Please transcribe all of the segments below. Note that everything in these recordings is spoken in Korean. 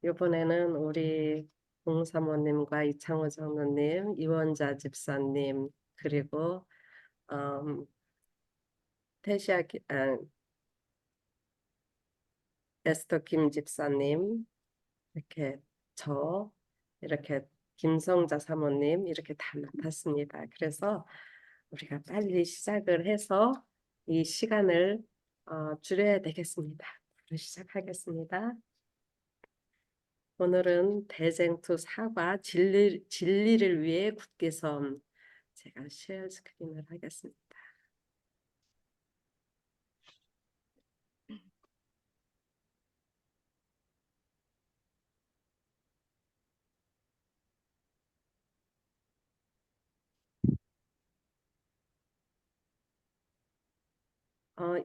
이번에는 우리 공사모님과 이창호 장로님, 이원자 집사님, 그리고 음, 태시아 에스터 김 집사님, 이렇게 저 이렇게 김성자 사모님 이렇게 다 맡았습니다. 그래서 우리가 빨리 시작을 해서 이 시간을 줄여야 되겠습니다. 바로 시작하겠습니다. 오늘은 대쟁투 사과 진리를 위해 굳게 섬. 제가 쉐어 스크린을 하겠습니다.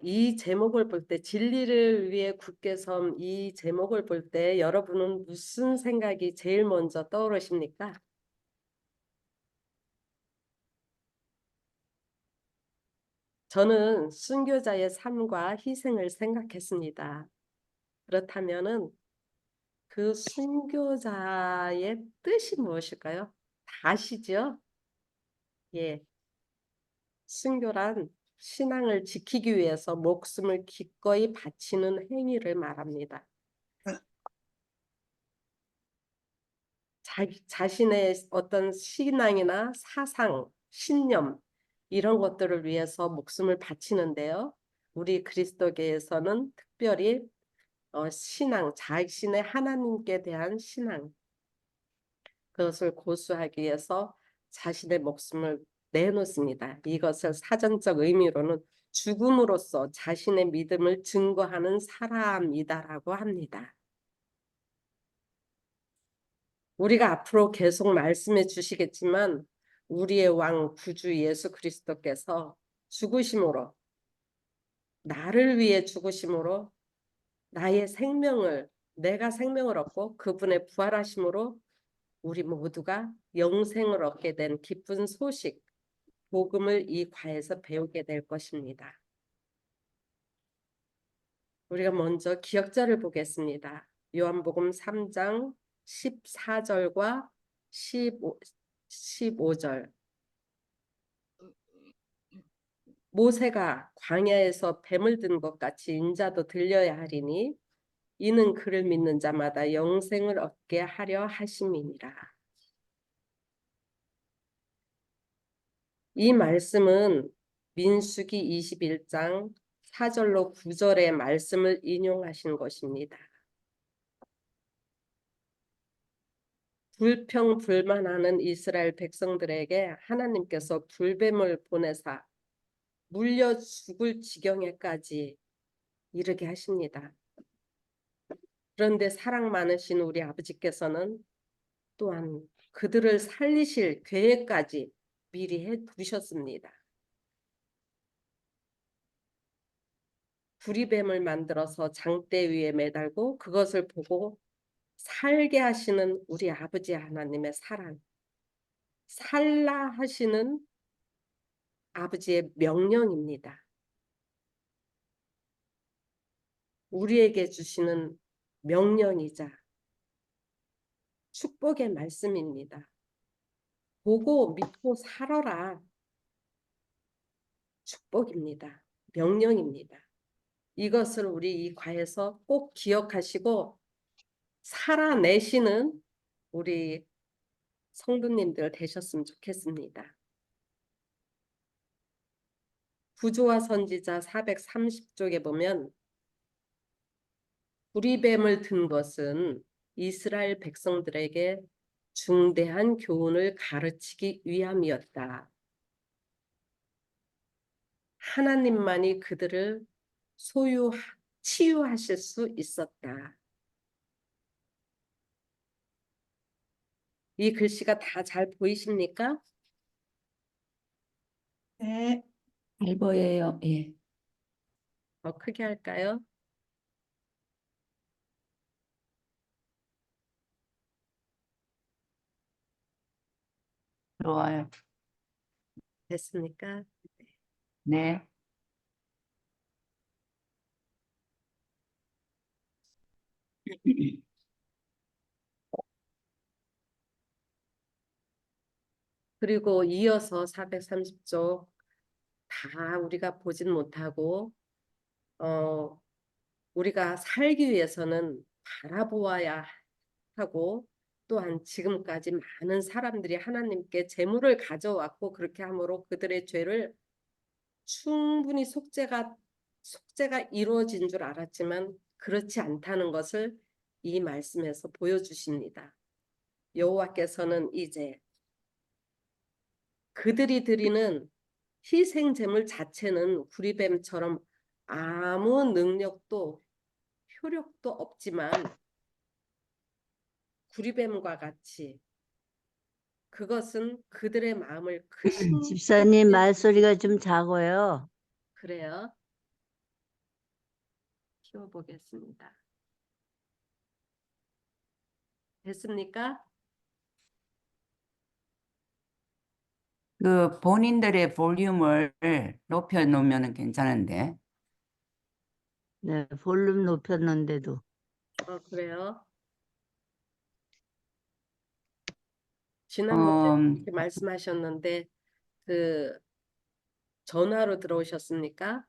이 제목을 볼 때 진리를 위해 굳게 섬 이 제목을 볼 때 여러분은 무슨 생각이 제일 먼저 떠오르십니까? 저는 순교자의 삶과 희생을 생각했습니다. 그렇다면은 그 순교자의 뜻이 무엇일까요? 다 아시죠? 예, 순교란 신앙을 지키기 위해서 목숨을 기꺼이 바치는 행위를 말합니다. 자신의 어떤 신앙이나 사상, 신념 이런 것들을 위해서 목숨을 바치는데요. 우리 그리스도교에서는 특별히 신앙, 자신의 하나님께 대한 신앙 그것을 고수하기 위해서 자신의 목숨을 내놓습니다. 이것을 사전적 의미로는 죽음으로써 자신의 믿음을 증거하는 사람이다라고 합니다. 우리가 앞으로 계속 말씀해 주시겠지만 우리의 왕 구주 예수 그리스도께서 죽으심으로 나를 위해 죽으심으로 나의 생명을 내가 생명을 얻고 그분의 부활하심으로 우리 모두가 영생을 얻게 된 기쁜 소식 복음을 이 과에서 배우게 될 것입니다. 우리가 먼저 기억자를 보겠습니다. 요한복음 3장 14절과 15절 모세가 광야에서 뱀을 든 것 같이 인자도 들려야 하리니 이는 그를 믿는 자마다 영생을 얻게 하려 하심이니라. 이 말씀은 민수기 21장 4절로 9절의 말씀을 인용하신 것입니다. 불평불만하는 이스라엘 백성들에게 하나님께서 불뱀을 보내사 물려 죽을 지경에까지 이르게 하십니다. 그런데 사랑 많으신 우리 아버지께서는 또한 그들을 살리실 계획까지 미리 해 두셨습니다. 구리뱀을 만들어서 장대 위에 매달고 그것을 보고 살게 하시는 우리 아버지 하나님의 사랑, 살라 하시는 아버지의 명령입니다. 우리에게 주시는 명령이자 축복의 말씀입니다. 보고 믿고 살아라. 축복입니다. 명령입니다. 이것을 우리 이 과에서 꼭 기억하시고 살아내시는 우리 성도님들 되셨으면 좋겠습니다. 구조와 선지자 430쪽에 보면 구리뱀을 든 것은 이스라엘 백성들에게 중대한 교훈을 가르치기 위함이었다. 하나님만이 그들을 치유하실 수 있었다. 이 글씨가 다 잘 보이십니까? 네. 잘 보여요. 예. 더 크게 할까요? 좋아요. 됐습니까? 네. 그리고 이어서 430쪽 다 우리가 보진 못하고 우리가 살기 위해서는 바라보아야 하고 또한 지금까지 많은 사람들이 하나님께 제물을 가져왔고 그렇게 함으로 그들의 죄를 충분히 속죄가 이루어진 줄 알았지만 그렇지 않다는 것을 이 말씀에서 보여주십니다. 여호와께서는 이제 그들이 드리는 희생 제물 자체는 구리뱀처럼 아무 능력도 효력도 없지만 구리뱀과 같이 그것은 그들의 마음을 크신 집사님 말소리가 좀 작아요. 그래요. 키워보겠습니다. 됐습니까? 그 본인들의 볼륨을 높여 놓으면 괜찮은데. 네, 볼륨 높였는데도. 그래요. 지난번에 이렇게 말씀하셨는데 그 전화로 들어오셨습니까?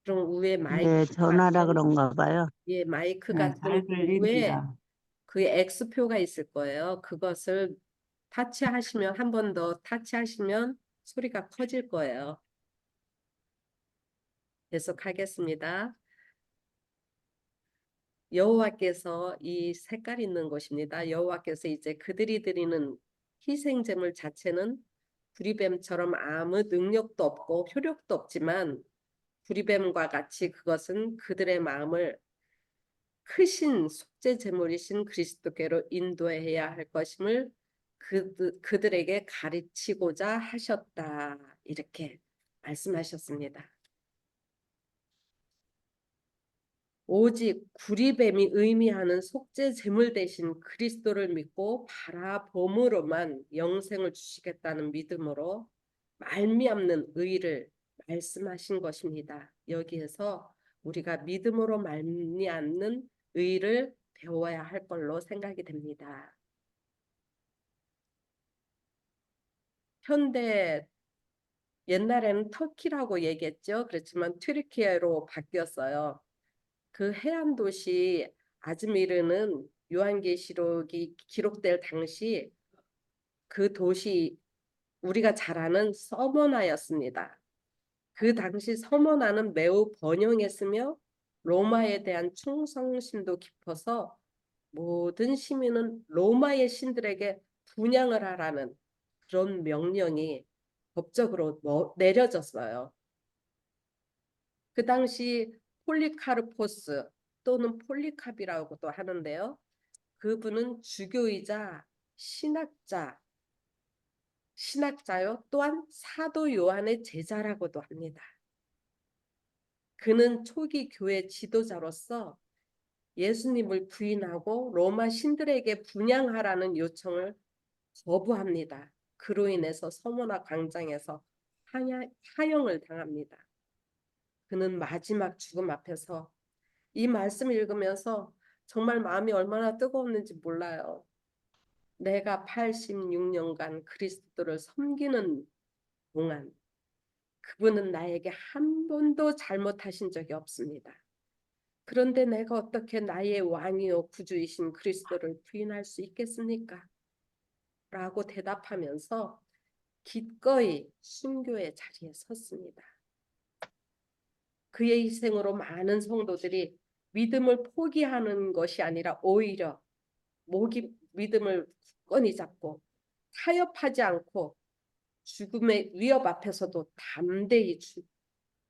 그럼 위에 네, 전화라 그런가 봐요. 예, 마이크가 잘 좀 위에 들립니다. 그 X표가 있을 거예요. 그것을 타치하시면 한 번 더 타치하시면 소리가 커질 거예요. 계속하겠습니다. 여호와께서 이 색깔 있는 곳입니다. 여호와께서 이제 그들이 드리는 희생제물 자체는 구리뱀처럼 아무 능력도 없고 효력도 없지만 구리뱀과 같이 그것은 그들의 마음을 크신 속죄 제물이신 그리스도께로 인도해야 할 것임을 그들에게 가르치고자 하셨다. 이렇게 말씀하셨습니다. 오직 구리뱀이 의미하는 속죄 제물 대신 그리스도를 믿고 바라봄으로만 영생을 주시겠다는 믿음으로 말미암는 의를 말씀하신 것입니다. 여기에서 우리가 믿음으로 말미암는 의를 배워야 할 걸로 생각이 됩니다. 현대 옛날에는 터키라고 얘기했죠. 그렇지만 튀르키예로 바뀌었어요. 그 해안 도시 아즈미르는 요한계시록이 기록될 당시 그 도시 우리가 잘 아는 서머나였습니다. 그 당시 서머나는 매우 번영했으며 로마에 대한 충성심도 깊어서 모든 시민은 로마의 신들에게 분향을 하라는 그런 명령이 법적으로 내려졌어요. 그 당시 폴리카르포스 또는 폴리캅이라고도 하는데요. 그분은 주교이자 신학자요. 또한 사도 요한의 제자라고도 합니다. 그는 초기 교회 지도자로서 예수님을 부인하고 로마 신들에게 분향하라는 요청을 거부합니다. 그로 인해서 서머나 광장에서 하형을 당합니다. 그는 마지막 죽음 앞에서 이 말씀을 읽으면서 정말 마음이 얼마나 뜨거웠는지 몰라요. 내가 86년간 그리스도를 섬기는 동안 그분은 나에게 한 번도 잘못하신 적이 없습니다. 그런데 내가 어떻게 나의 왕이요 구주이신 그리스도를 부인할 수 있겠습니까? 라고 대답하면서 기꺼이 순교의 자리에 섰습니다. 그의 희생으로 많은 성도들이 믿음을 포기하는 것이 아니라 오히려 믿음을 굳건히 잡고 타협하지 않고 죽음의 위협 앞에서도 담대히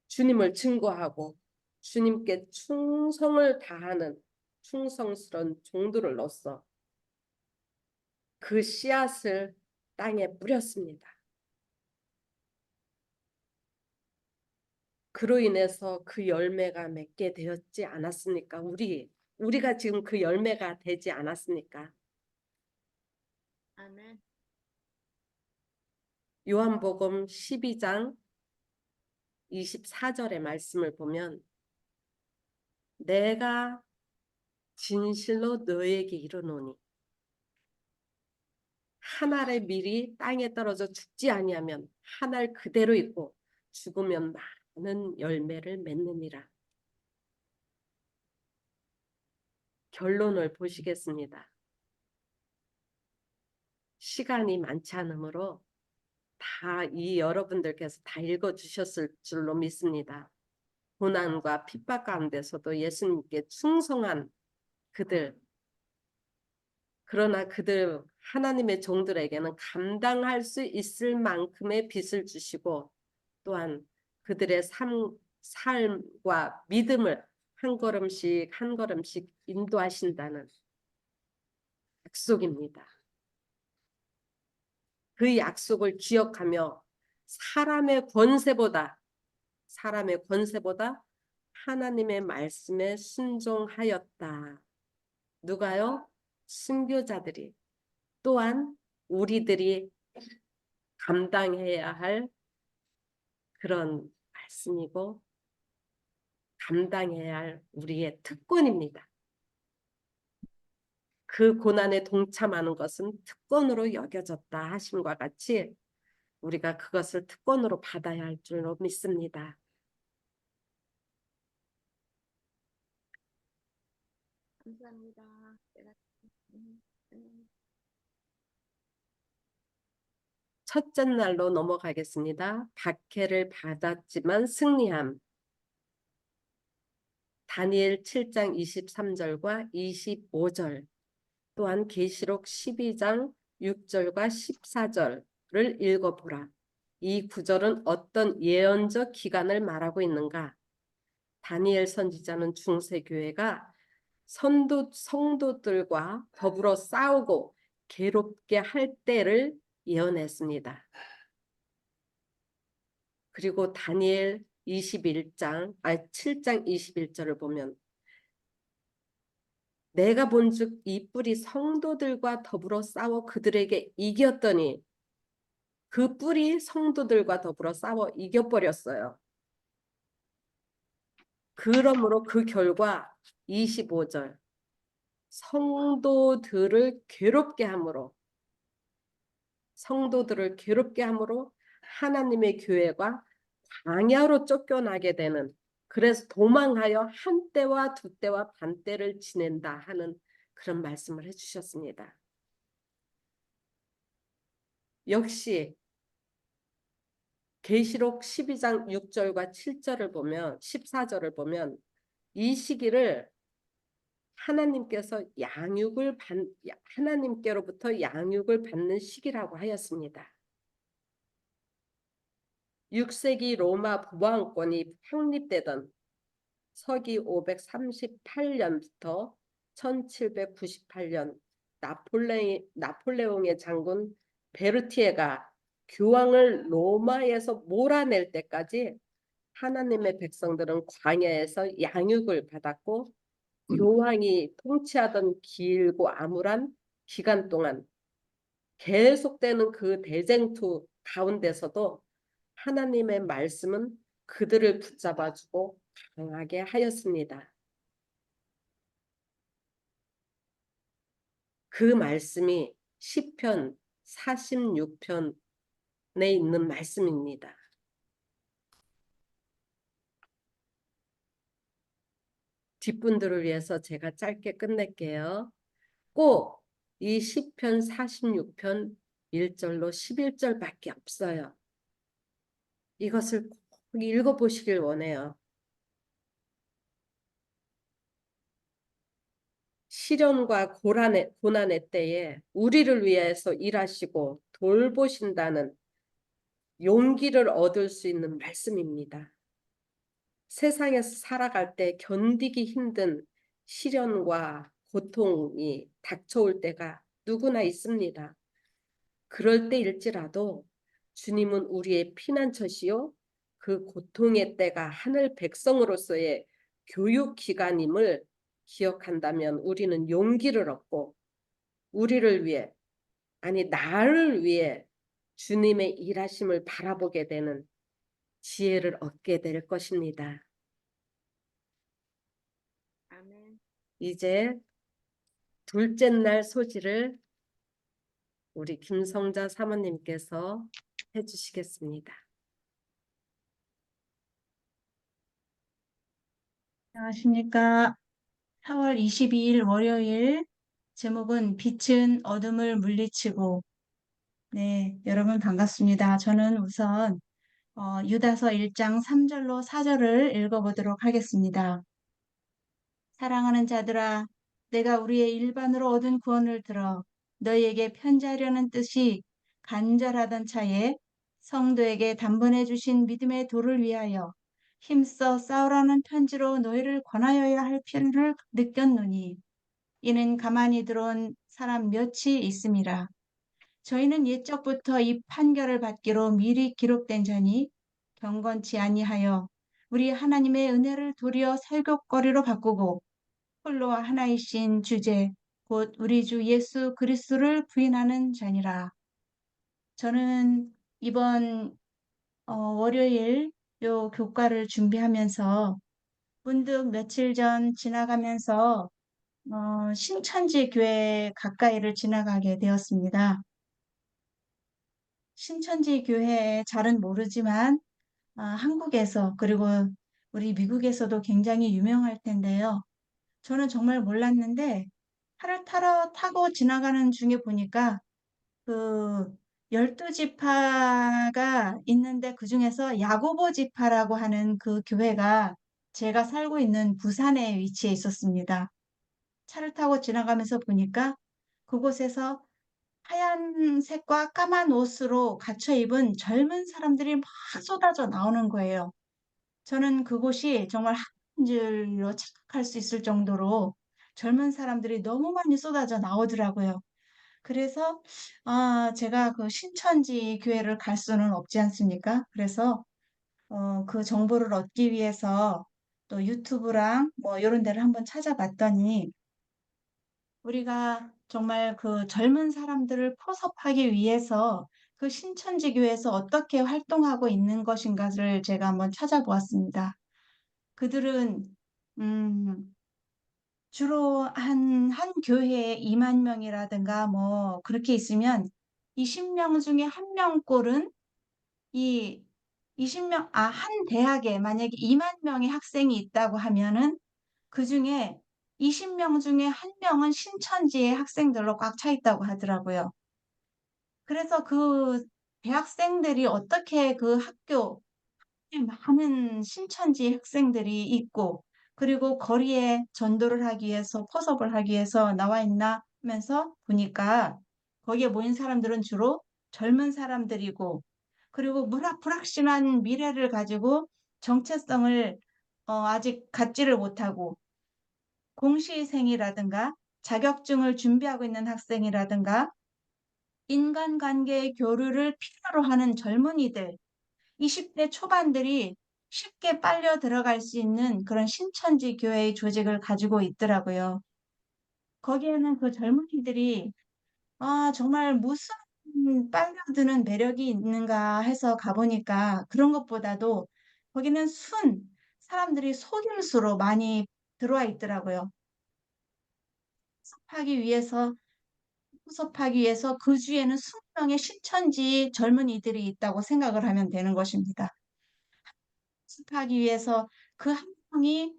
주님을 증거하고 주님께 충성을 다하는 충성스러운 종들로서 그 씨앗을 땅에 뿌렸습니다. 그로 인해서 그 열매가 맺게 되었지 않았습니까? 우리가 지금 그 열매가 되지 않았습니까? 아멘. 요한복음 12장 24절의 말씀을 보면 내가 진실로 너에게 이르노니 한 알의 밀이 땅에 떨어져 죽지 아니하면 한 알 그대로 있고 죽으면 많은 열매를 맺느니라. 결론을 보시겠습니다. 시간이 많지 않으므로 다 여러분들께서 다 읽어주셨을 줄로 믿습니다. 고난과 핍박 가운데서도 예수님께 충성한 그들, 그러나 그들 하나님의 종들에게는 감당할 수 있을 만큼의 빚을 주시고 또한 그들의 삶과 믿음을 한 걸음씩 한 걸음씩 인도하신다는 약속입니다. 그 약속을 기억하며 사람의 권세보다 하나님의 말씀에 순종하였다. 누가요? 순교자들이, 또한 우리들이 감당해야 할 그런 말씀이고 감당해야 할 우리의 특권입니다. 그 고난에 동참하는 것은 특권으로 여겨졌다 하심과 같이 우리가 그것을 특권으로 받아야 할 줄로 믿습니다. 감사합니다. 첫째 날로 넘어가겠습니다. 박해를 받았지만 승리함. 다니엘 7장 23절과 25절, 또한 계시록 12장 6절과 14절을 읽어보라. 이 구절은 어떤 예언적 기간을 말하고 있는가? 다니엘 선지자는 중세교회가 성도들과 더불어 싸우고 괴롭게 할 때를 예언했습니다. 그리고 다니엘 7장 21절을 보면 내가 본즉 이 뿔이 성도들과 더불어 싸워 그들에게 이겼더니 그 뿔이 성도들과 더불어 싸워 이겨버렸어요. 그러므로 그 결과 25절 성도들을 괴롭게 함으로 하나님의 교회가 광야로 쫓겨나게 되는, 그래서 도망하여 한 때와 두 때와 반 때를 지낸다 하는 그런 말씀을 해주셨습니다. 역시 계시록 12장 6절과 7절을 보면 14절을 보면 이 시기를 하나님께로부터 양육을 받는 시기라고 하였습니다. 6세기 로마 보왕권이 확립되던 서기 538년부터 1798년 나폴레옹의 장군 베르티에가 교황을 로마에서 몰아낼 때까지 하나님의 백성들은 광야에서 양육을 받았고 교황이 통치하던 길고 암울한 기간 동안 계속되는 그 대쟁투 가운데서도 하나님의 말씀은 그들을 붙잡아주고 강하게 하였습니다. 그 말씀이 시편 46편에 있는 말씀입니다. 뒷분들을 위해서 제가 짧게 끝낼게요. 꼭 이 시편 46편 1절로 11절밖에 없어요. 이것을 꼭 읽어보시길 원해요. 시련과 고난의 때에 우리를 위해서 일하시고 돌보신다는 용기를 얻을 수 있는 말씀입니다. 세상에서 살아갈 때 견디기 힘든 시련과 고통이 닥쳐올 때가 누구나 있습니다. 그럴 때일지라도 주님은 우리의 피난처시요 그 고통의 때가 하늘 백성으로서의 교육기간임을 기억한다면 우리는 용기를 얻고 나를 위해 주님의 일하심을 바라보게 되는 지혜를 얻게 될 것입니다. 아멘. 이제 둘째 날 소지를 우리 김성자 사모님께서 해주시겠습니다. 안녕하십니까. 4월 22일 월요일 제목은 빛은 어둠을 물리치고. 네, 여러분 반갑습니다. 저는 우선 유다서 1장 3절로 4절을 읽어보도록 하겠습니다. 사랑하는 자들아, 내가 우리의 일반으로 얻은 구원을 들어 너희에게 편지하려는 뜻이 간절하던 차에 성도에게 단번에 주신 믿음의 도를 위하여 힘써 싸우라는 편지로 너희를 권하여야 할 필요를 느꼈노니 이는 가만히 들어온 사람 몇이 있음이라. 저희는 옛적부터 이 판결을 받기로 미리 기록된 자니 경건치 아니하여 우리 하나님의 은혜를 도리어 살격거리로 바꾸고 홀로 하나이신 주제 곧 우리 주 예수 그리스도를 부인하는 자니라. 저는 이번 월요일 요 교과를 준비하면서 문득 며칠 전 지나가면서 신천지 교회 가까이를 지나가게 되었습니다. 신천지 교회의 잘은 모르지만 한국에서 그리고 우리 미국에서도 굉장히 유명할 텐데요. 저는 정말 몰랐는데 차를 타고 지나가는 중에 보니까 그 12지파가 있는데 그중에서 야고보 지파라고 하는 그 교회가 제가 살고 있는 부산에 위치해 있었습니다. 차를 타고 지나가면서 보니까 그곳에서 하얀색과 까만 옷으로 갖춰 입은 젊은 사람들이 막 쏟아져 나오는 거예요. 저는 그곳이 정말 한 줄로 착각할 수 있을 정도로 젊은 사람들이 너무 많이 쏟아져 나오더라고요. 그래서 제가 그 신천지 교회를 갈 수는 없지 않습니까? 그래서 그 정보를 얻기 위해서 또 유튜브랑 뭐 이런 데를 한번 찾아봤더니 우리가 정말 그 젊은 사람들을 포섭하기 위해서 그 신천지 교회에서 어떻게 활동하고 있는 것인가를 제가 한번 찾아보았습니다. 그들은 음, 주로 한 교회에 2만 명이라든가 뭐 그렇게 있으면 20명 중에 한 명꼴은 이 20명, 한 대학에 만약에 2만 명의 학생이 있다고 하면은 그 중에 20명 중에 한 명은 신천지의 학생들로 꽉 차 있다고 하더라고요. 그래서 그 대학생들이 어떻게 그 학교 많은 신천지 학생들이 있고 그리고 거리에 전도를 하기 위해서 포섭을 하기 위해서 나와 있나 하면서 보니까 거기에 모인 사람들은 주로 젊은 사람들이고 그리고 불확실한 미래를 가지고 정체성을 아직 갖지를 못하고 공시생이라든가 자격증을 준비하고 있는 학생이라든가 인간관계의 교류를 필요로 하는 젊은이들 20대 초반들이 쉽게 빨려 들어갈 수 있는 그런 신천지 교회의 조직을 가지고 있더라고요. 거기에는 그 젊은이들이 정말 무슨 빨려드는 매력이 있는가 해서 가보니까 그런 것보다도 거기는 사람들이 속임수로 많이 들어와 있더라고요. 수습하기 위해서 수습하기 위해서 그 주에는 수명의 신천지 젊은이들이 있다고 생각을 하면 되는 것입니다. 학습하기 위해서 그 한 명이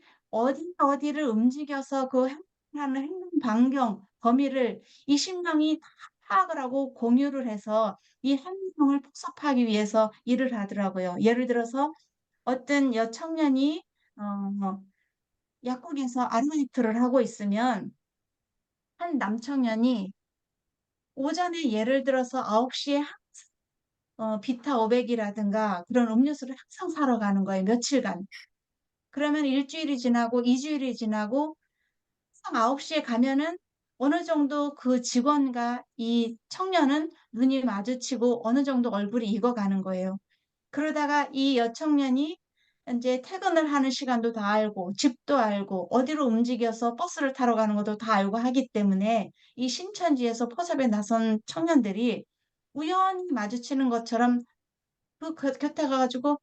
어디를 움직여서 그 하는 행동 반경 범위를 20명이 다 파악을 하고 공유를 해서 이 한 명을 폭sob하기 위해서 일을 하더라고요. 예를 들어서 어떤 여청년이 약국에서 아르바이트를 하고 있으면 한 남청년이 오전에 예를 들어서 9시에 비타 500이라든가 그런 음료수를 항상 사러 가는 거예요. 며칠간. 그러면 일주일이 지나고 2주일이 지나고 항상 9시에 가면은 어느 정도 그 직원과 이 청년은 눈이 마주치고 어느 정도 얼굴이 익어가는 거예요. 그러다가 이 여청년이 이제 퇴근을 하는 시간도 다 알고 집도 알고 어디로 움직여서 버스를 타러 가는 것도 다 알고 하기 때문에 이 신천지에서 포섭에 나선 청년들이 우연히 마주치는 것처럼 곁에 가가지고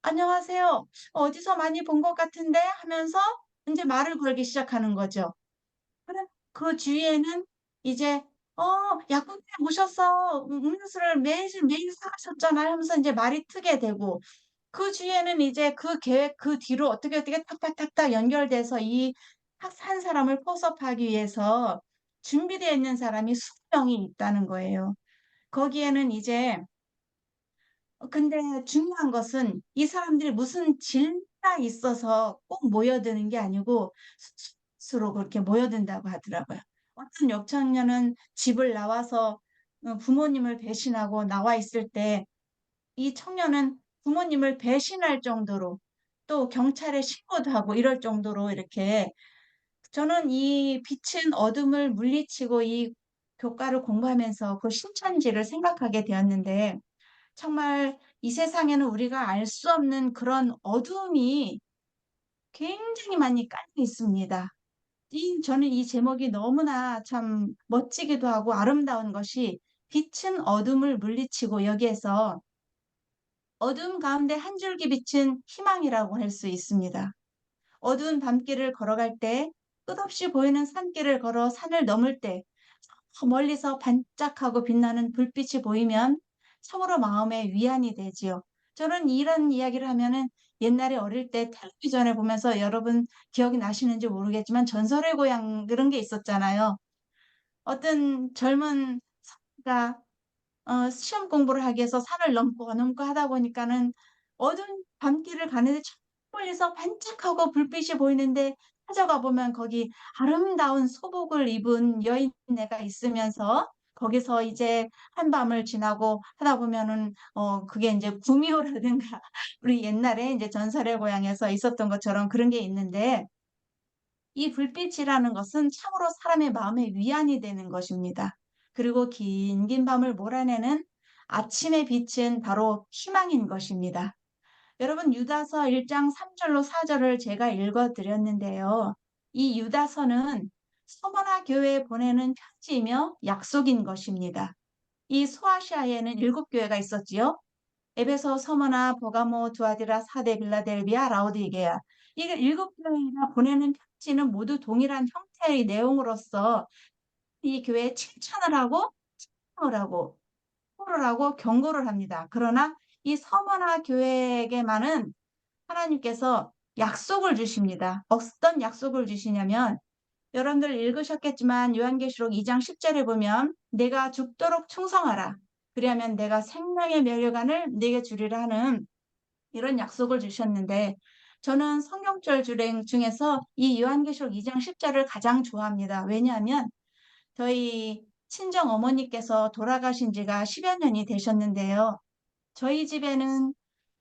안녕하세요. 어디서 많이 본 것 같은데 하면서 이제 말을 걸기 시작하는 거죠. 그래, 그 주위에는 이제 약국에 오셔서 음료수를 매일 매일 사가셨잖아요 하면서 이제 말이 트게 되고 그 주위에는 이제 그 계획 그 뒤로 어떻게 탁탁탁탁 연결돼서 이 한 사람을 포섭하기 위해서 준비되어 있는 사람이 20명이 있다는 거예요. 거기에는 이제 근데 중요한 것은 이 사람들이 무슨 진짜 있어서 꼭 모여드는 게 아니고 수로 그렇게 모여든다고 하더라고요. 어떤 여청년은 집을 나와서 부모님을 배신하고 나와 있을 때 이 청년은 부모님을 배신할 정도로 또 경찰에 신고도 하고 이럴 정도로 이렇게 저는 이 빛은 어둠을 물리치고 이 교과를 공부하면서 그 신천지를 생각하게 되었는데 정말 이 세상에는 우리가 알 수 없는 그런 어둠이 굉장히 많이 깔려 있습니다. 저는 이 제목이 너무나 참 멋지기도 하고 아름다운 것이 빛은 어둠을 물리치고 여기에서 어둠 가운데 한 줄기 빛은 희망이라고 할 수 있습니다. 어두운 밤길을 걸어갈 때 끝없이 보이는 산길을 걸어 산을 넘을 때 저 멀리서 반짝하고 빛나는 불빛이 보이면 참으로 마음에 위안이 되지요. 저는 이런 이야기를 하면은 옛날에 어릴 때 텔레비전에 보면서 여러분 기억이 나시는지 모르겠지만 전설의 고향 그런 게 있었잖아요. 어떤 젊은 사가 시험 공부를 하기 위해서 산을 넘고 하다 보니까는 어두운 밤길을 가는데 저 멀리서 반짝하고 불빛이 보이는데 찾아가 보면 거기 아름다운 소복을 입은 여인네가 있으면서 거기서 이제 한밤을 지나고 하다 보면은 그게 인제 구미호라든가 우리 옛날에 인제 전설의 고향에서 있었던 것처럼 그런 게 있는데 이 불빛이라는 것은 참으로 사람의 마음에 위안이 되는 것입니다. 그리고 긴 밤을 몰아내는 아침의 빛은 바로 희망인 것입니다. 여러분 유다서 1장 3절로 4절을 제가 읽어 드렸는데요. 이 유다서는 서머나 교회에 보내는 편지이며 약속인 것입니다. 이 소아시아에는 7교회가 있었지요. 에베소, 서머나, 버가모, 두아디라, 사데, 빌라델비아, 라오디게아. 이 7교회가 보내는 편지는 모두 동일한 형태의 내용으로서 이 교회에 칭찬을 하고 칭송을 하고 호를 하고 경고를 합니다. 그러나 이 서머나 교회에게만은 하나님께서 약속을 주십니다. 어떤 약속을 주시냐면 여러분들 읽으셨겠지만 요한계시록 2장 10절에 보면 내가 죽도록 충성하라. 그리하면 내가 생명의 면류관을 네게 주리라 하는 이런 약속을 주셨는데 저는 성경절 주랭 중에서 이 요한계시록 2장 10절을 가장 좋아합니다. 왜냐하면 저희 친정 어머니께서 돌아가신 지가 10여 년이 되셨는데요. 저희 집에는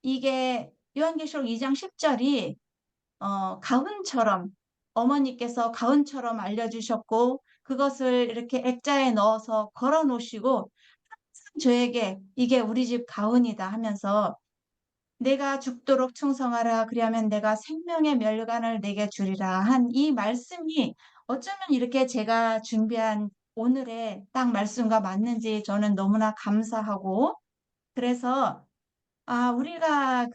이게 요한계시록 2장 10절이 가훈처럼 어머니께서 가훈처럼 알려주셨고 그것을 이렇게 액자에 넣어서 걸어 놓으시고 항상 저에게 이게 우리 집 가훈이다 하면서 내가 죽도록 충성하라 그리하면 내가 생명의 멸관을 내게 주리라 한 이 말씀이 어쩌면 이렇게 제가 준비한 오늘의 딱 말씀과 맞는지 저는 너무나 감사하고 그래서 우리가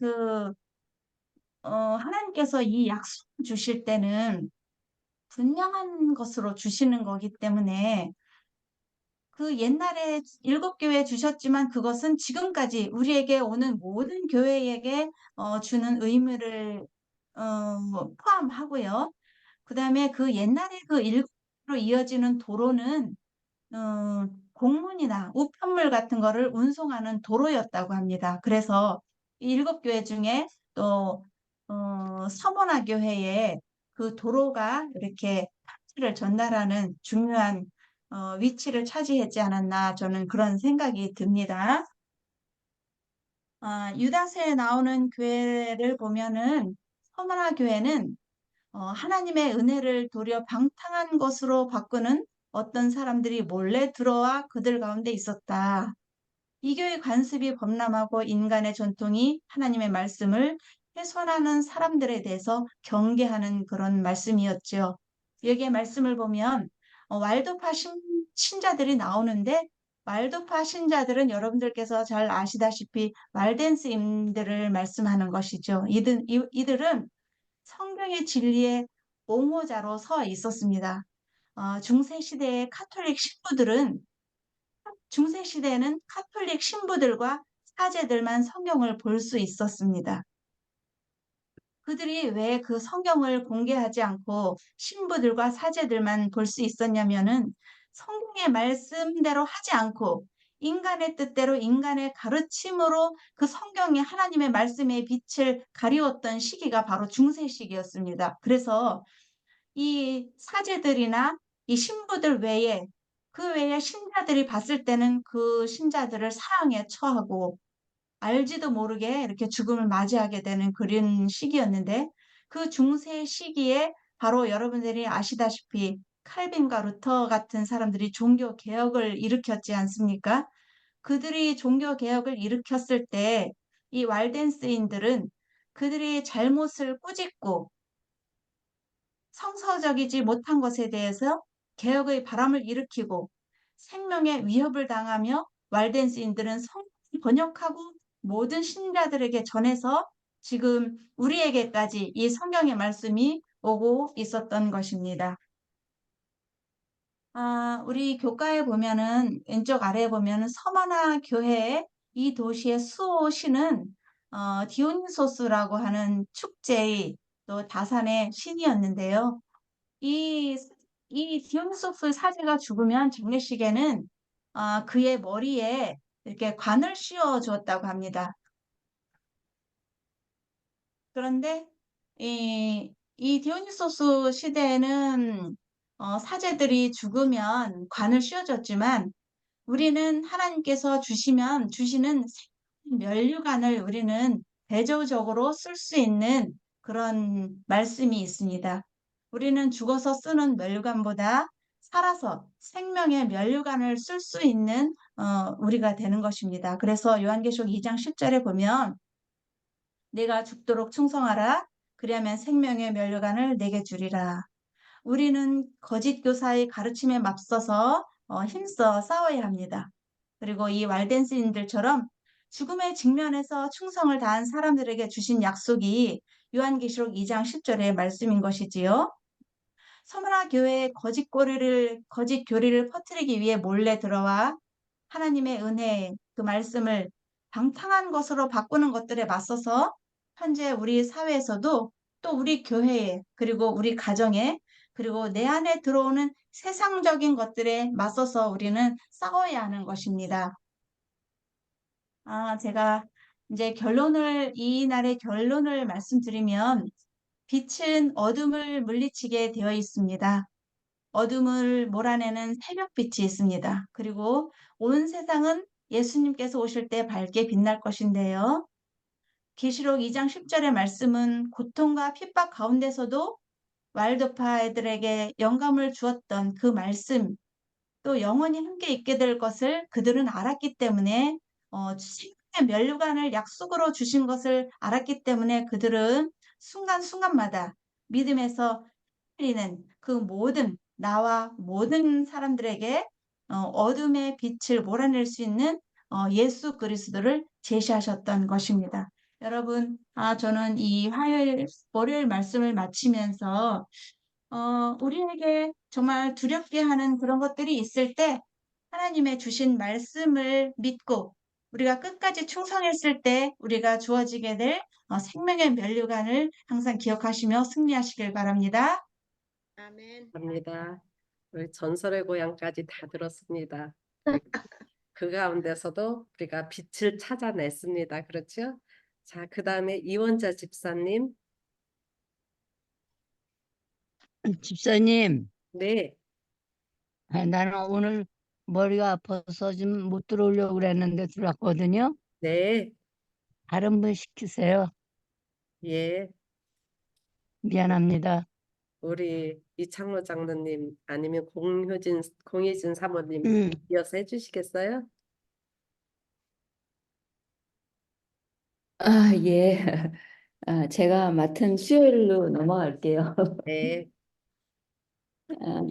하나님께서 이 약속을 주실 때는 분명한 것으로 주시는 거기 때문에 그 옛날에 7교회 주셨지만 그것은 지금까지 우리에게 오는 모든 교회에게 주는 의무를 포함하고요. 그다음에 그 옛날에 그 7교회로 이어지는 도로는 공문이나 우편물 같은 거를 운송하는 도로였다고 합니다. 그래서 이 7교회 중에 또 서머나 교회에 그 도로가 이렇게 편지를 전달하는 중요한 위치를 차지했지 않았나 저는 그런 생각이 듭니다. 유다서에 나오는 교회를 보면은 서머나 교회는 하나님의 은혜를 도리어 방탕한 것으로 바꾸는 어떤 사람들이 몰래 들어와 그들 가운데 있었다. 이 교회 관습이 범람하고 인간의 전통이 하나님의 말씀을 훼손하는 사람들에 대해서 경계하는 그런 말씀이었죠. 여기에 말씀을 보면 왈도파 신자들이 나오는데 왈도파 신자들은 여러분들께서 잘 아시다시피 말덴스임들을 말씀하는 것이죠. 이들은 성경의 진리의 옹호자로 서 있었습니다. 중세 시대의 카톨릭 신부들은 중세 시대에는 카톨릭 신부들과 사제들만 성경을 볼 수 있었습니다. 그들이 왜 그 성경을 공개하지 않고 신부들과 사제들만 볼 수 있었냐면은 성경의 말씀대로 하지 않고 인간의 뜻대로 인간의 가르침으로 그 성경의 하나님의 말씀의 빛을 가리웠던 시기가 바로 중세 시기였습니다. 그래서 이 사제들이나 이 신부들 외에 그 외에 신자들이 봤을 때는 그 신자들을 사형에 처하고 알지도 모르게 이렇게 죽음을 맞이하게 되는 그런 시기였는데 그 중세 시기에 바로 여러분들이 아시다시피 칼빈과 루터 같은 사람들이 종교 개혁을 일으켰지 않습니까? 그들이 종교 개혁을 일으켰을 때 이 왈덴스인들은 그들이 잘못을 꾸짖고 성서적이지 못한 것에 대해서 개혁의 바람을 일으키고 생명의 위협을 당하며 왈덴스인들은 성경을 번역하고 모든 신자들에게 전해서 지금 우리에게까지 이 성경의 말씀이 오고 있었던 것입니다. 우리 교과에 보면은 왼쪽 아래에 보면은 서머나 교회의 이 도시의 수호신은 디오니소스라고 하는 축제의 또 다산의 신이었는데요. 이, 이 디onysos 사제가 죽으면 장례식에는 그의 머리에 이렇게 관을 씌워 주었다고 합니다. 그런데 이 디오니소스 시대에는 사제들이 죽으면 관을 씌워줬지만 우리는 하나님께서 주시는 면류관을 우리는 대조적으로 쓸 수 있는 그런 말씀이 있습니다. 우리는 죽어서 쓰는 면류관보다 살아서 생명의 면류관을 쓸 수 있는 우리가 되는 것입니다. 그래서 요한계시록 2장 10절에 보면 내가 죽도록 충성하라. 그리하면 생명의 면류관을 내게 주리라. 우리는 거짓 교사의 가르침에 맞서서 힘써 싸워야 합니다. 그리고 이 왈덴스인들처럼 죽음의 직면에서 충성을 다한 사람들에게 주신 약속이 요한계시록 2장 10절의 말씀인 것이지요. 서머나 교회에 거짓 교리를 퍼뜨리기 위해 몰래 들어와 하나님의 은혜 그 말씀을 방탕한 것으로 바꾸는 것들에 맞서서 현재 우리 사회에서도 또 우리 교회에 그리고 우리 가정에 그리고 내 안에 들어오는 세상적인 것들에 맞서서 우리는 싸워야 하는 것입니다. 제가 이제 이날의 결론을 말씀드리면 빛은 어둠을 물리치게 되어 있습니다. 어둠을 몰아내는 새벽빛이 있습니다. 그리고 온 세상은 예수님께서 오실 때 밝게 빛날 것인데요. 계시록 2장 10절의 말씀은 고통과 핍박 가운데서도 왈도파 애들에게 영감을 주었던 그 말씀, 또 영원히 함께 있게 될 것을 그들은 알았기 때문에 생명의 면류관을 약속으로 주신 것을 알았기 때문에 그들은 순간순간마다 믿음에서 흘리는 그 모든 나와 모든 사람들에게 어둠의 빛을 몰아낼 수 있는 예수 그리스도를 제시하셨던 것입니다. 여러분, 저는 이 월요일 말씀을 마치면서 우리에게 정말 두렵게 하는 그런 것들이 있을 때 하나님의 주신 말씀을 믿고 우리가 끝까지 충성했을 때 우리가 주어지게 될 생명의 면류관을 항상 기억하시며 승리하시길 바랍니다. 아멘. 합니다. 우리 전설의 고향까지 다 들었습니다. 그 가운데서도 우리가 빛을 찾아냈습니다. 그렇죠? 자, 그 다음에 이원자 집사님. 집사님, 네, 나는 오늘 머리가 아파서 좀 못 들어오려고 그랬는데 들어왔거든요. 네, 다른 분 시키세요. 예. 미안합니다. 우리 이창로 장로님 아니면 공효진 사모님 음. 이어서 해주시겠어요? 예. 제가 맡은 수요일로 넘어갈게요. 네, 아,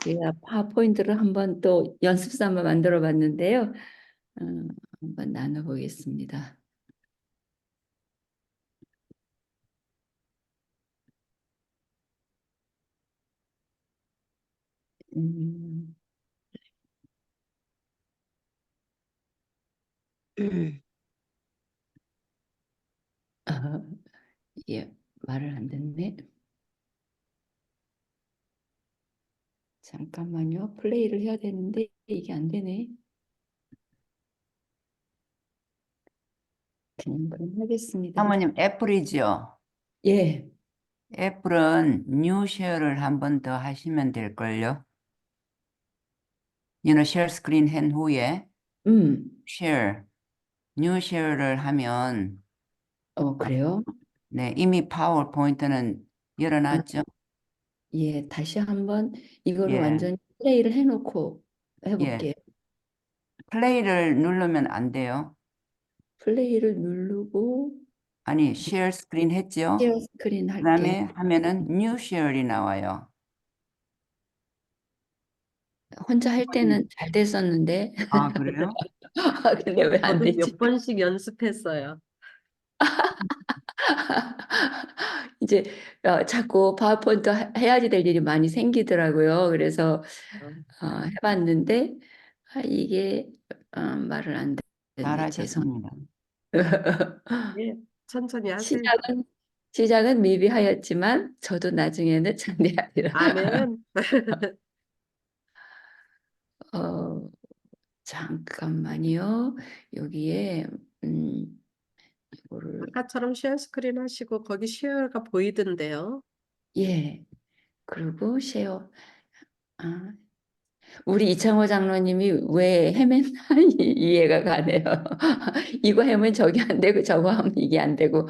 제가 파워포인트를 한번 또 연습서 한번 만들어 봤는데요. 한번 나눠보겠습니다. 음, 이게 말을 안 듣네. 잠깐만요. 플레이를 해야 되는데 이게 안 되네. 그럼 하겠습니다. 사모님, 애플이죠? 예. 애플은 뉴 쉐어를 한 번 더 하시면 될걸요? 쉐어 스크린 한 후에 쉐어, 뉴 쉐어를 하면 그래요? 네, 이미 파워포인트는 열어놨죠? 예, 다시 한번 이거를 예, 완전히 플레이를 해놓고 예. 해볼게요. 플레이를 누르면 안 돼요. 플레이를 누르고 아니, 쉐어 스크린 했죠? 쉐어 스크린 그 할게요. 다음에 하면은 뉴 쉐어이 나와요. 혼자 할 때는 잘 됐었는데 아, 그래요? 근데 왜 안 저도 되지? 몇 번씩 연습했어요. 이제 자꾸 파워포인트 해야지 될 일이 많이 생기더라고요. 그래서 해봤는데 이게 말을 안 듣네. 죄송. 잘하셨습니다. 예, 천천히 하세요. 시작은 미비하였지만 저도 나중에는 장대하리라. 아멘. 어, 잠깐만요. 여기에 이거를 아까처럼 쉐어 스크린 하시고 거기 쉐어가 보이던데요. 예. 그리고 쉐어. 아, 우리 이창호 장로님이 왜 헤맨나 이해가 가네요. 이거 하면 저기 안 되고 저거 하면 이게 안 되고.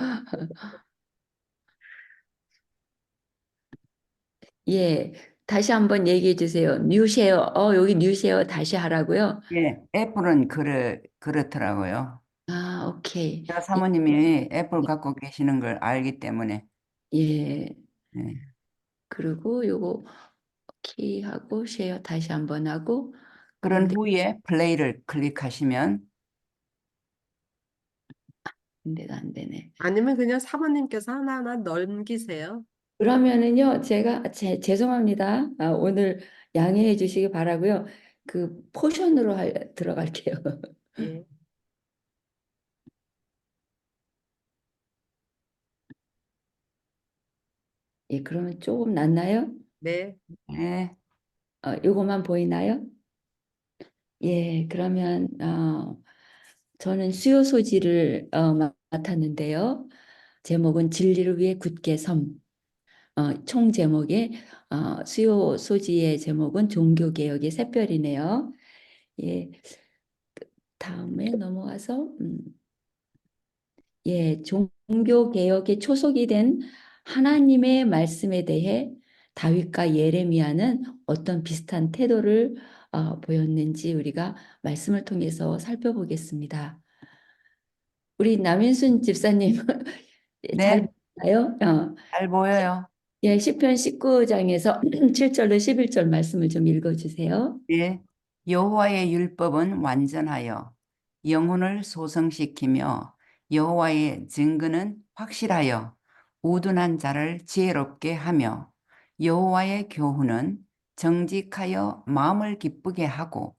예. 다시 한번 얘기해 주세요. 뉴쉐어. 여기 뉴쉐어 다시 하라고요. 예, 애플은 그렇더라고요. 아, 오케이. 제가 사모님이 애플 갖고 계시는 걸 알기 때문에. 예. 예. 그리고 요거 키하고 쉐어 다시 한번 하고 그런 그런데 후에 플레이를 클릭하시면 근데도 안 되네. 아니면 그냥 사모님께서 하나하나 넘기세요. 그러면은요, 제가 죄송합니다. 오늘 양해해 주시기 바라고요. 그 포션으로 들어갈게요. 예, 예, 그러면 조금 낫나요? 네, 예, 요거만 보이나요? 예, 그러면 저는 수요 소지를 맡았는데요. 제목은 진리를 위해 굳게 섬. 총 제목의 수요 소지의 제목은 종교개혁의 샛별이네요. 예, 다음에 넘어가서 예, 종교개혁의 초석이 된 하나님의 말씀에 대해 다윗과 예레미야는 어떤 비슷한 태도를 보였는지 우리가 말씀을 통해서 살펴보겠습니다. 우리 남인순 집사님 잘 네, 보나요? 잘 보여요. 예, 시편 19장에서 7절로 11절 말씀을 좀 읽어주세요. 예, 여호와의 율법은 완전하여 영혼을 소성시키며 여호와의 증거는 확실하여 우둔한 자를 지혜롭게 하며 여호와의 교훈은 정직하여 마음을 기쁘게 하고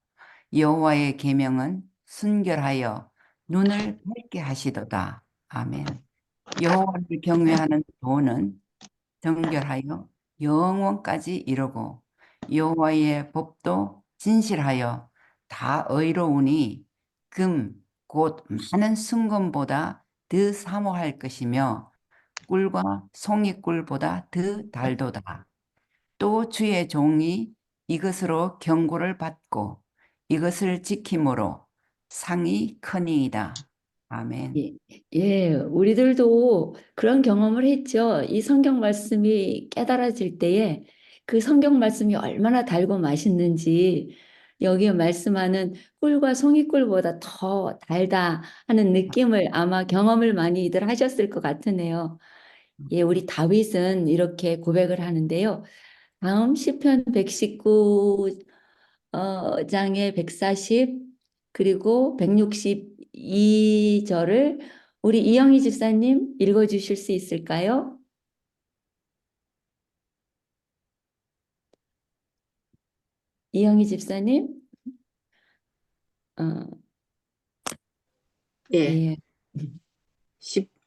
여호와의 계명은 순결하여 눈을 밝게 하시도다. 아멘. 여호와를 경외하는 도는 정결하여 영원까지 이르고 여호와의 법도 진실하여 다 의로우니 금 곧 많은 순금보다 더 사모할 것이며 꿀과 송이꿀보다 더 달도다. 또 주의 종이 이것으로 경고를 받고 이것을 지킴으로 상이 크니이다. 아멘. 예, 예, 우리들도 그런 경험을 했죠. 이 성경 말씀이 깨달아질 때에 그 성경 말씀이 얼마나 달고 맛있는지 여기에 말씀하는 꿀과 송이꿀보다 더 달다 하는 느낌을 아마 경험을 많이들 하셨을 것 같으네요. 예, 우리 다윗은 이렇게 고백을 하는데요. 다음 시편 119 장의 140 그리고 162절을 우리 이영희 집사님 읽어주실 수 있을까요? 이영희 집사님, 어, 예. 예.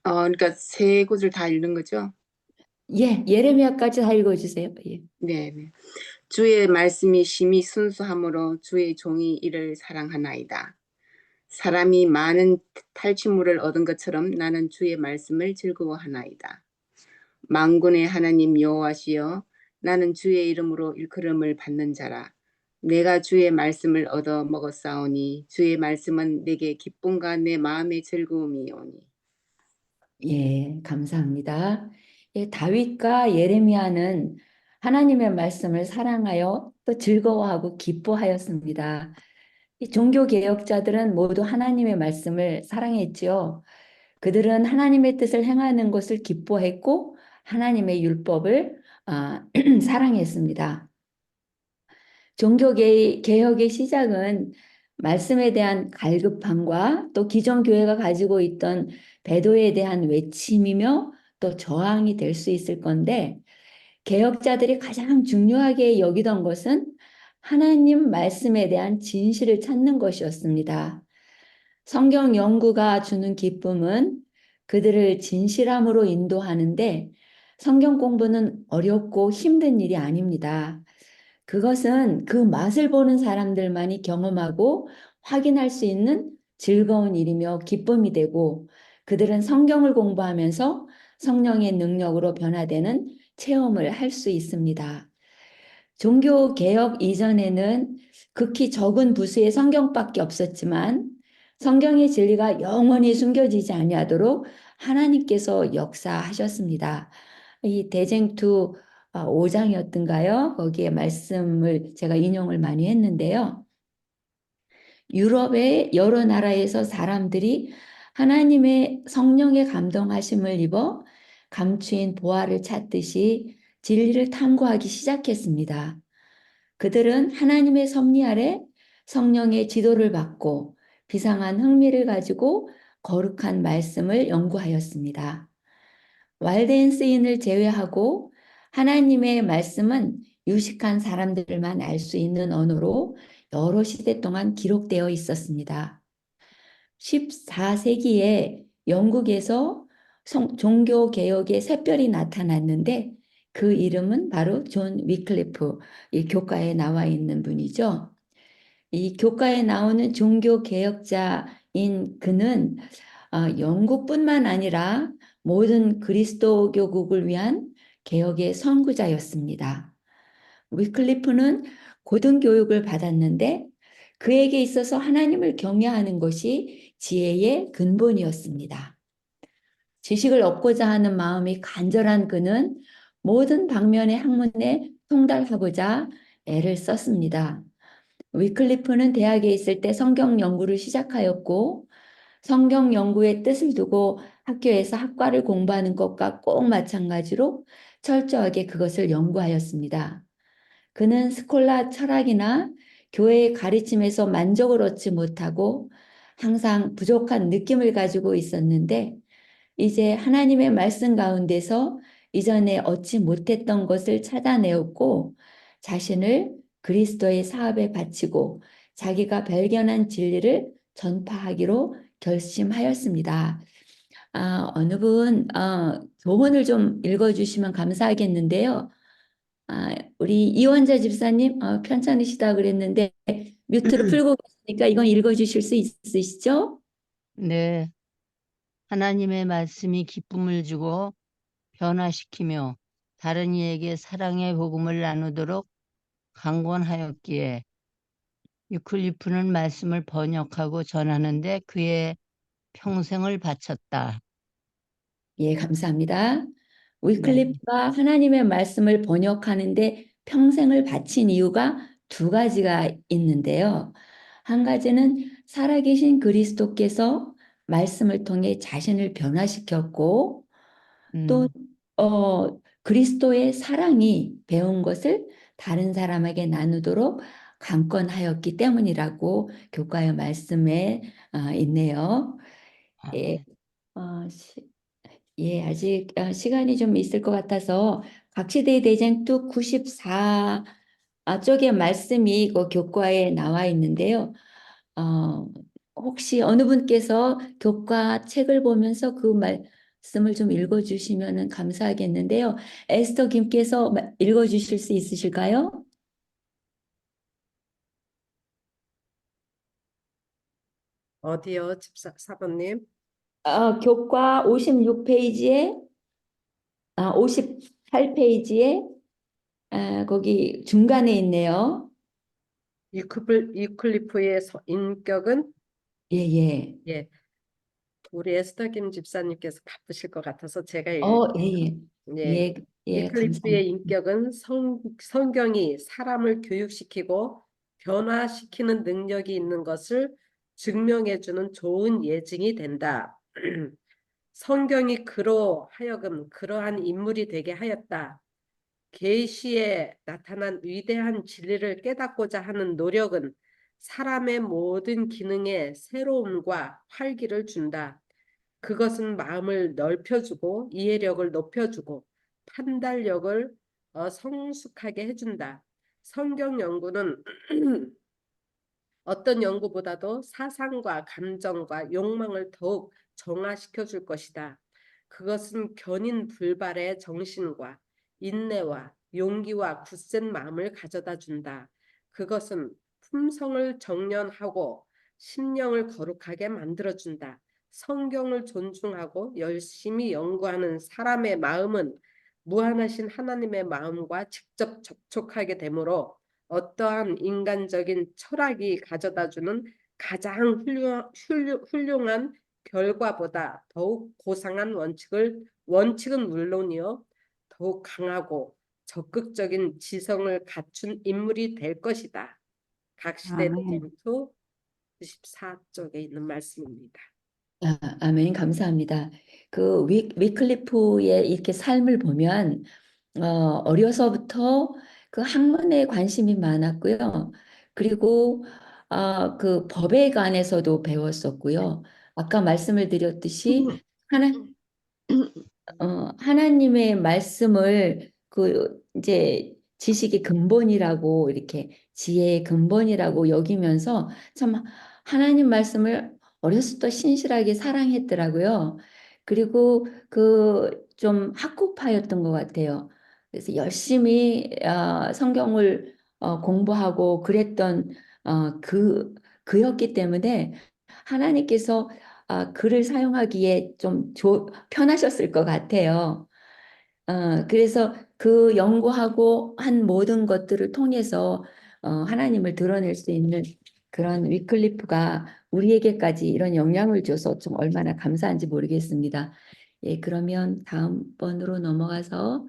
그러니까 세 곳을 다 읽는 거죠? 예, 예레미야까지 다 읽어주세요. 예. 네, 네. 주의 말씀이 심히 순수함으로 주의 종이 이를 사랑하나이다. 사람이 많은 탈취물을 얻은 것처럼 나는 주의 말씀을 즐거워하나이다. 만군의 하나님 여호와시여, 나는 주의 이름으로 일컬음을 받는 자라. 내가 주의 말씀을 얻어 먹었사오니 주의 말씀은 내게 기쁨과 내 마음의 즐거움이오니. 예, 감사합니다. 예, 다윗과 예레미야는 하나님의 말씀을 사랑하여 또 즐거워하고 기뻐하였습니다. 이 종교 개혁자들은 모두 하나님의 말씀을 사랑했지요. 그들은 하나님의 뜻을 행하는 것을 기뻐했고 하나님의 율법을 사랑했습니다. 개혁의 시작은 말씀에 대한 갈급함과 또 기존 교회가 가지고 있던 배도에 대한 외침이며 또 저항이 될 수 있을 건데, 개혁자들이 가장 중요하게 여기던 것은 하나님 말씀에 대한 진실을 찾는 것이었습니다. 성경 연구가 주는 기쁨은 그들을 진실함으로 인도하는데, 성경 공부는 어렵고 힘든 일이 아닙니다. 그것은 그 맛을 보는 사람들만이 경험하고 확인할 수 있는 즐거운 일이며 기쁨이 되고, 그들은 성경을 공부하면서 성령의 능력으로 변화되는 체험을 할 수 있습니다. 종교 개혁 이전에는 극히 적은 부수의 성경밖에 없었지만 성경의 진리가 영원히 숨겨지지 아니하도록 하나님께서 역사하셨습니다. 이 대쟁투 5장이었던가요? 거기에 말씀을 제가 인용을 많이 했는데요. 유럽의 여러 나라에서 사람들이 하나님의 성령의 감동하심을 입어 감추인 보화를 찾듯이 진리를 탐구하기 시작했습니다. 그들은 하나님의 섭리 아래 성령의 지도를 받고 비상한 흥미를 가지고 거룩한 말씀을 연구하였습니다. 왈덴스인을 제외하고 하나님의 말씀은 유식한 사람들만 알 수 있는 언어로 여러 시대 동안 기록되어 있었습니다. 14세기에 영국에서 종교 개혁의 샛별이 나타났는데 그 이름은 바로 존 위클리프, 이 교과에 나와 있는 분이죠. 이 교과에 나오는 종교 개혁자인 그는 영국뿐만 아니라 모든 그리스도교국을 위한 개혁의 선구자였습니다. 위클리프는 고등교육을 받았는데 그에게 있어서 하나님을 경외하는 것이 지혜의 근본이었습니다. 지식을 얻고자 하는 마음이 간절한 그는 모든 방면의 학문에 통달하고자 애를 썼습니다. 위클리프는 대학에 있을 때 성경 연구를 시작하였고 성경 연구의 뜻을 두고 학교에서 학과를 공부하는 것과 꼭 마찬가지로 철저하게 그것을 연구하였습니다. 그는 스콜라 철학이나 교회의 가르침에서 만족을 얻지 못하고 항상 부족한 느낌을 가지고 있었는데 이제 하나님의 말씀 가운데서 이전에 얻지 못했던 것을 찾아내었고 자신을 그리스도의 사업에 바치고 자기가 발견한 진리를 전파하기로 결심하였습니다. 어느 분 조언을 좀 읽어주시면 감사하겠는데요. 우리 이원자 집사님 편찮으시다 그랬는데 뮤트를 풀고 계시니까 이건 읽어주실 수 있으시죠? 네. 하나님의 말씀이 기쁨을 주고 변화시키며 다른 이에게 사랑의 복음을 나누도록 강권하였기에 유클리프는 말씀을 번역하고 전하는데 그의 평생을 바쳤다. 예, 감사합니다. 네. 위클리프가 하나님의 말씀을 번역하는데 평생을 바친 이유가 두 가지가 있는데요. 한 가지는 살아계신 그리스도께서 말씀을 통해 자신을 변화시켰고 또 그리스도의 사랑이 배운 것을 다른 사람에게 나누도록 강권하였기 때문이라고 교과의 말씀에 있네요. 예, 네. 아직 시간이 좀 있을 것 같아서 각시대 대쟁투 94 쪽의 말씀이 그 교과에 나와 있는데요. 혹시 어느 분께서 교과 책을 보면서 그 말씀을 좀 읽어주시면 감사하겠는데요. 에스더 김께서 읽어주실 수 있으실까요? 어디요, 사모님? 교과 56페이지에, 58페이지에, 거기 중간에 있네요. 유클리프의 인격은 예, 예. 예, 우리 에스더 김 집사님께서 바쁘실 것 같아서 제가 예, 예. 예, 예, 예, 위클리프의 감사합니다. 인격은 성경이 사람을 교육시키고 변화시키는 능력이 있는 것을 증명해주는 좋은 예증이 된다. 성경이 그로 하여금 그러한 인물이 되게 하였다. 계시에 나타난 위대한 진리를 깨닫고자 하는 노력은 사람의 모든 기능에 새로움과 활기를 준다. 그것은 마음을 넓혀주고 이해력을 높여주고 판단력을 성숙하게 해준다. 성경 연구는 어떤 연구보다도 사상과 감정과 욕망을 더욱 정화시켜 줄 것이다. 그것은 견인 불발의 정신과 인내와 용기와 굳센 마음을 가져다 준다. 그것은 품성을 정련하고 심령을 거룩하게 만들어 준다. 성경을 존중하고 열심히 연구하는 사람의 마음은 무한하신 하나님의 마음과 직접 접촉하게 되므로 어떠한 인간적인 철학이 가져다주는 가장 훌륭한 결과보다 더욱 고상한 원칙은 물론이요, 더욱 강하고 적극적인 지성을 갖춘 인물이 될 것이다. 각 시대 아멘. 대장투 94쪽에 있는 말씀입니다. 아멘, 감사합니다. 그 위클리프의 이렇게 삶을 보면 어려서부터 그 학문에 관심이 많았고요. 그리고 그 법에 관해서도 배웠었고요. 아까 말씀을 드렸듯이 하나님의 말씀을 그 이제 지식의 근본이라고 이렇게 지혜의 근본이라고 여기면서 참 하나님 말씀을 어렸을 때 신실하게 사랑했더라고요. 그리고 그 좀 학구파였던 것 같아요. 그래서 열심히 성경을 공부하고 그랬던 그였기 때문에 하나님께서 글을 사용하기에 좀 편하셨을 것 같아요. 그래서 그 연구하고 한 모든 것들을 통해서 하나님을 드러낼 수 있는 그런 위클리프가 우리에게까지 이런 영향을 줘서 좀 얼마나 감사한지 모르겠습니다. 예, 그러면 다음 번으로 넘어가서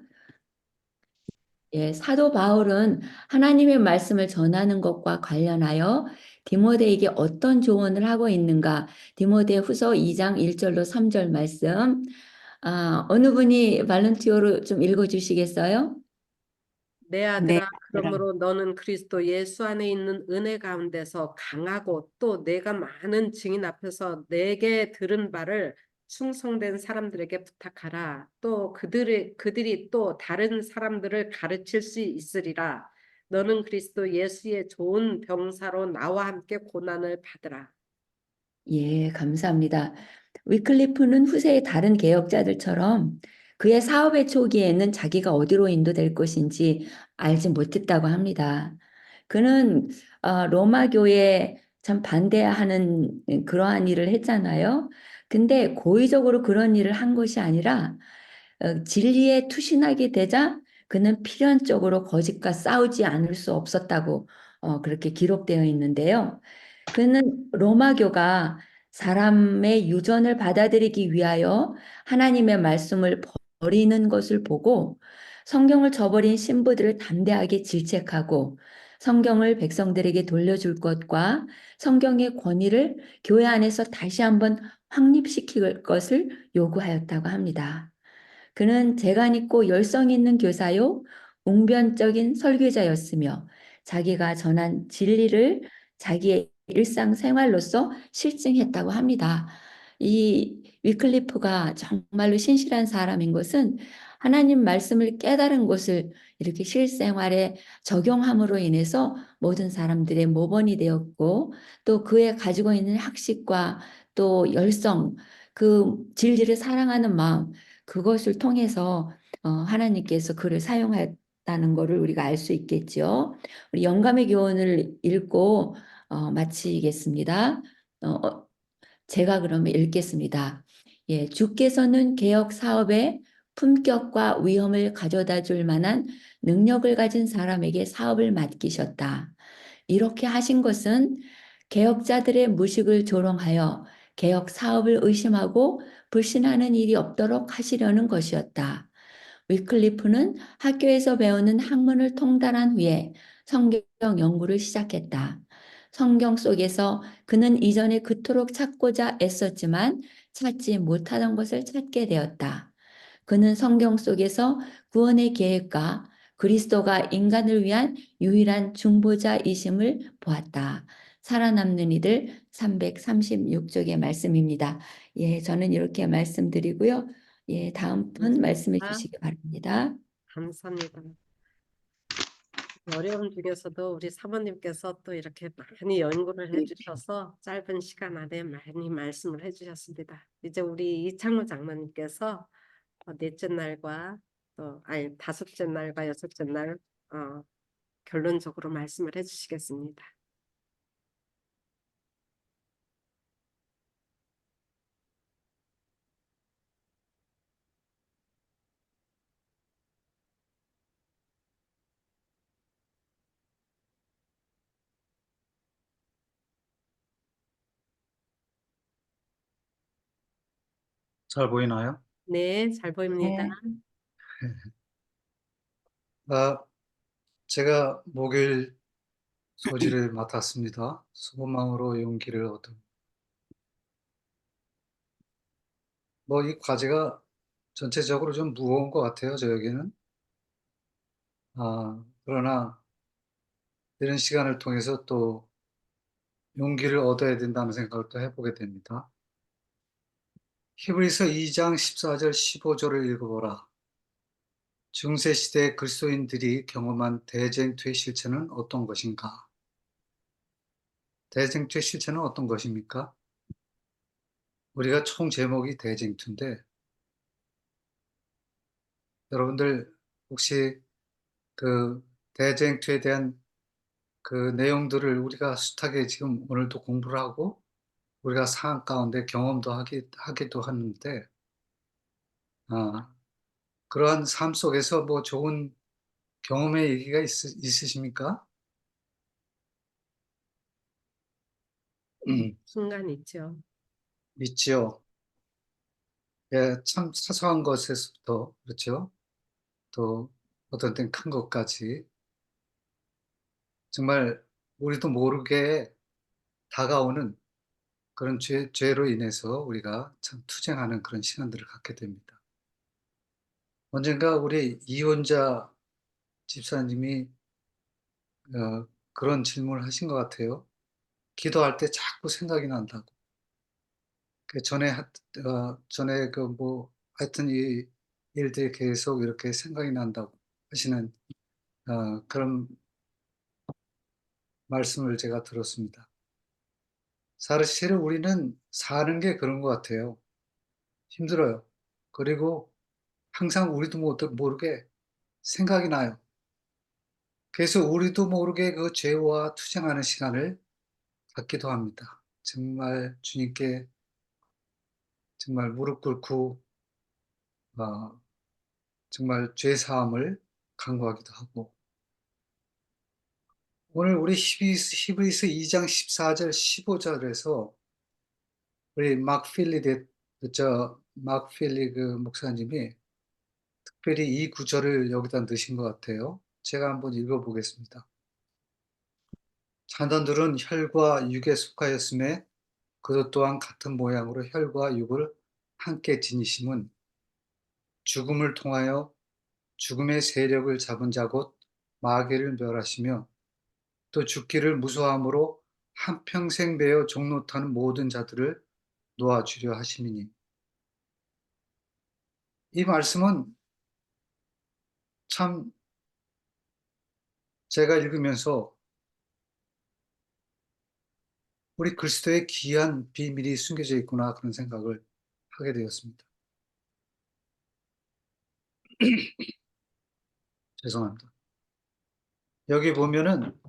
예, 사도 바울은 하나님의 말씀을 전하는 것과 관련하여 디모데에게 어떤 조언을 하고 있는가? 디모데 후서 2장 1절로 3절 말씀. 어느 분이 발런티어로 좀 읽어주시겠어요? 내 네, 아들아, 그러므로 너는 그리스도 예수 안에 있는 은혜 가운데서 강하고 또 내가 많은 증인 앞에서 내게 들은 바를 충성된 사람들에게 부탁하라. 또 그들이 또 다른 사람들을 가르칠 수 있으리라. 너는 그리스도 예수의 좋은 병사로 나와 함께 고난을 받으라. 예, 감사합니다. 위클리프는 후세의 다른 개혁자들처럼 그의 사업의 초기에는 자기가 어디로 인도될 것인지 알지 못했다고 합니다. 그는 로마교에 참 반대하는 그러한 일을 했잖아요. 근데 고의적으로 그런 일을 한 것이 아니라 진리에 투신하게 되자 그는 필연적으로 거짓과 싸우지 않을 수 없었다고 그렇게 기록되어 있는데요. 그는 로마교가 사람의 유전을 받아들이기 위하여 하나님의 말씀을 버리는 것을 보고 성경을 저버린 신부들을 담대하게 질책하고 성경을 백성들에게 돌려줄 것과 성경의 권위를 교회 안에서 다시 한번 확립시킬 것을 요구하였다고 합니다. 그는 재간 있고 열성 있는 교사요, 웅변적인 설교자였으며 자기가 전한 진리를 자기의 일상생활로서 실증했다고 합니다. 이 위클리프가 정말로 신실한 사람인 것은 하나님 말씀을 깨달은 것을 이렇게 실생활에 적용함으로 인해서 모든 사람들의 모범이 되었고 또 그의 가지고 있는 학식과 또 열성, 그 진리를 사랑하는 마음 그것을 통해서 하나님께서 그를 사용했다는 것을 우리가 알 수 있겠죠. 우리 영감의 교훈을 읽고 마치겠습니다. 제가 그러면 읽겠습니다. 예, 주께서는 개혁 사업에 품격과 위험을 가져다 줄 만한 능력을 가진 사람에게 사업을 맡기셨다. 이렇게 하신 것은 개혁자들의 무식을 조롱하여 개혁 사업을 의심하고 불신하는 일이 없도록 하시려는 것이었다. 위클리프는 학교에서 배우는 학문을 통달한 후에 성경 연구를 시작했다. 성경 속에서 그는 이전에 그토록 찾고자 애썼지만 찾지 못하던 것을 찾게 되었다. 그는 성경 속에서 구원의 계획과 그리스도가 인간을 위한 유일한 중보자이심을 보았다. 살아남는 이들 336쪽의 말씀입니다. 예, 저는 이렇게 말씀드리고요. 예, 다음 분 말씀해 주시기 바랍니다. 감사합니다. 어려움 중에서도 우리 사모님께서 또 이렇게 많이 연구를 해주셔서 짧은 시간 안에 많이 말씀을 해주셨습니다. 이제 우리 이창호 장로님께서 넷째 날과 또 아니 다섯째 날과 여섯째 날 결론적으로 말씀을 해주시겠습니다. 잘 보이나요? 네, 잘 보입니다. 네. 제가 목요일 소지를 맡았습니다. 소망으로 용기를 얻음. 이 과제가 전체적으로 좀 무거운 것 같아요, 저에게는. 그러나 이런 시간을 통해서 또 용기를 얻어야 된다는 생각을 또 해보게 됩니다. 히브리서 2장 14절 15절을 읽어보라. 중세시대 그리스도인들이 경험한 대쟁투의 실체는 어떤 것인가? 대쟁투의 실체는 어떤 것입니까? 우리가 총 제목이 대쟁투인데 여러분들 혹시 그 대쟁투에 대한 그 내용들을 우리가 숱하게 지금 오늘도 공부를 하고 우리가 상황 가운데 경험도 하기도 하는데 그러한 삶 속에서 좋은 경험의 얘기가 있으십니까? 순간 있죠. 있지요. 예, 참 사소한 것에서부터 그렇죠. 또 어떤 땐 큰 것까지 정말 우리도 모르게 다가오는 그런 죄로 인해서 우리가 참 투쟁하는 그런 시간들을 갖게 됩니다. 언젠가 우리 이혼자 집사님이 그런 질문을 하신 것 같아요. 기도할 때 자꾸 생각이 난다고. 전에 하여튼 이 일들이 계속 이렇게 생각이 난다고 하시는 그런 말씀을 제가 들었습니다. 사실 우리는 사는 게 그런 것 같아요. 힘들어요. 그리고 항상 우리도 모르게 생각이 나요. 그래서 우리도 모르게 그 죄와 투쟁하는 시간을 갖기도 합니다. 정말 주님께 정말 무릎 꿇고 정말 죄 사함을 간구하기도 하고 오늘 우리 히브리서 2장 14절 15절에서 우리 막필리 그 목사님이 특별히 이 구절을 여기다 넣으신 것 같아요. 제가 한번 읽어보겠습니다. 자너들은 혈과 육에 속하였음에 그것 또한 같은 모양으로 혈과 육을 함께 지니심은 죽음을 통하여 죽음의 세력을 잡은 자 곧 마귀를 멸하시며 또 죽기를 무서함으로 한평생 매어 종노타는 모든 자들을 놓아주려 하심이니. 이 말씀은 참 제가 읽으면서 우리 그리스도의 귀한 비밀이 숨겨져 있구나 그런 생각을 하게 되었습니다. 죄송합니다. 여기 보면은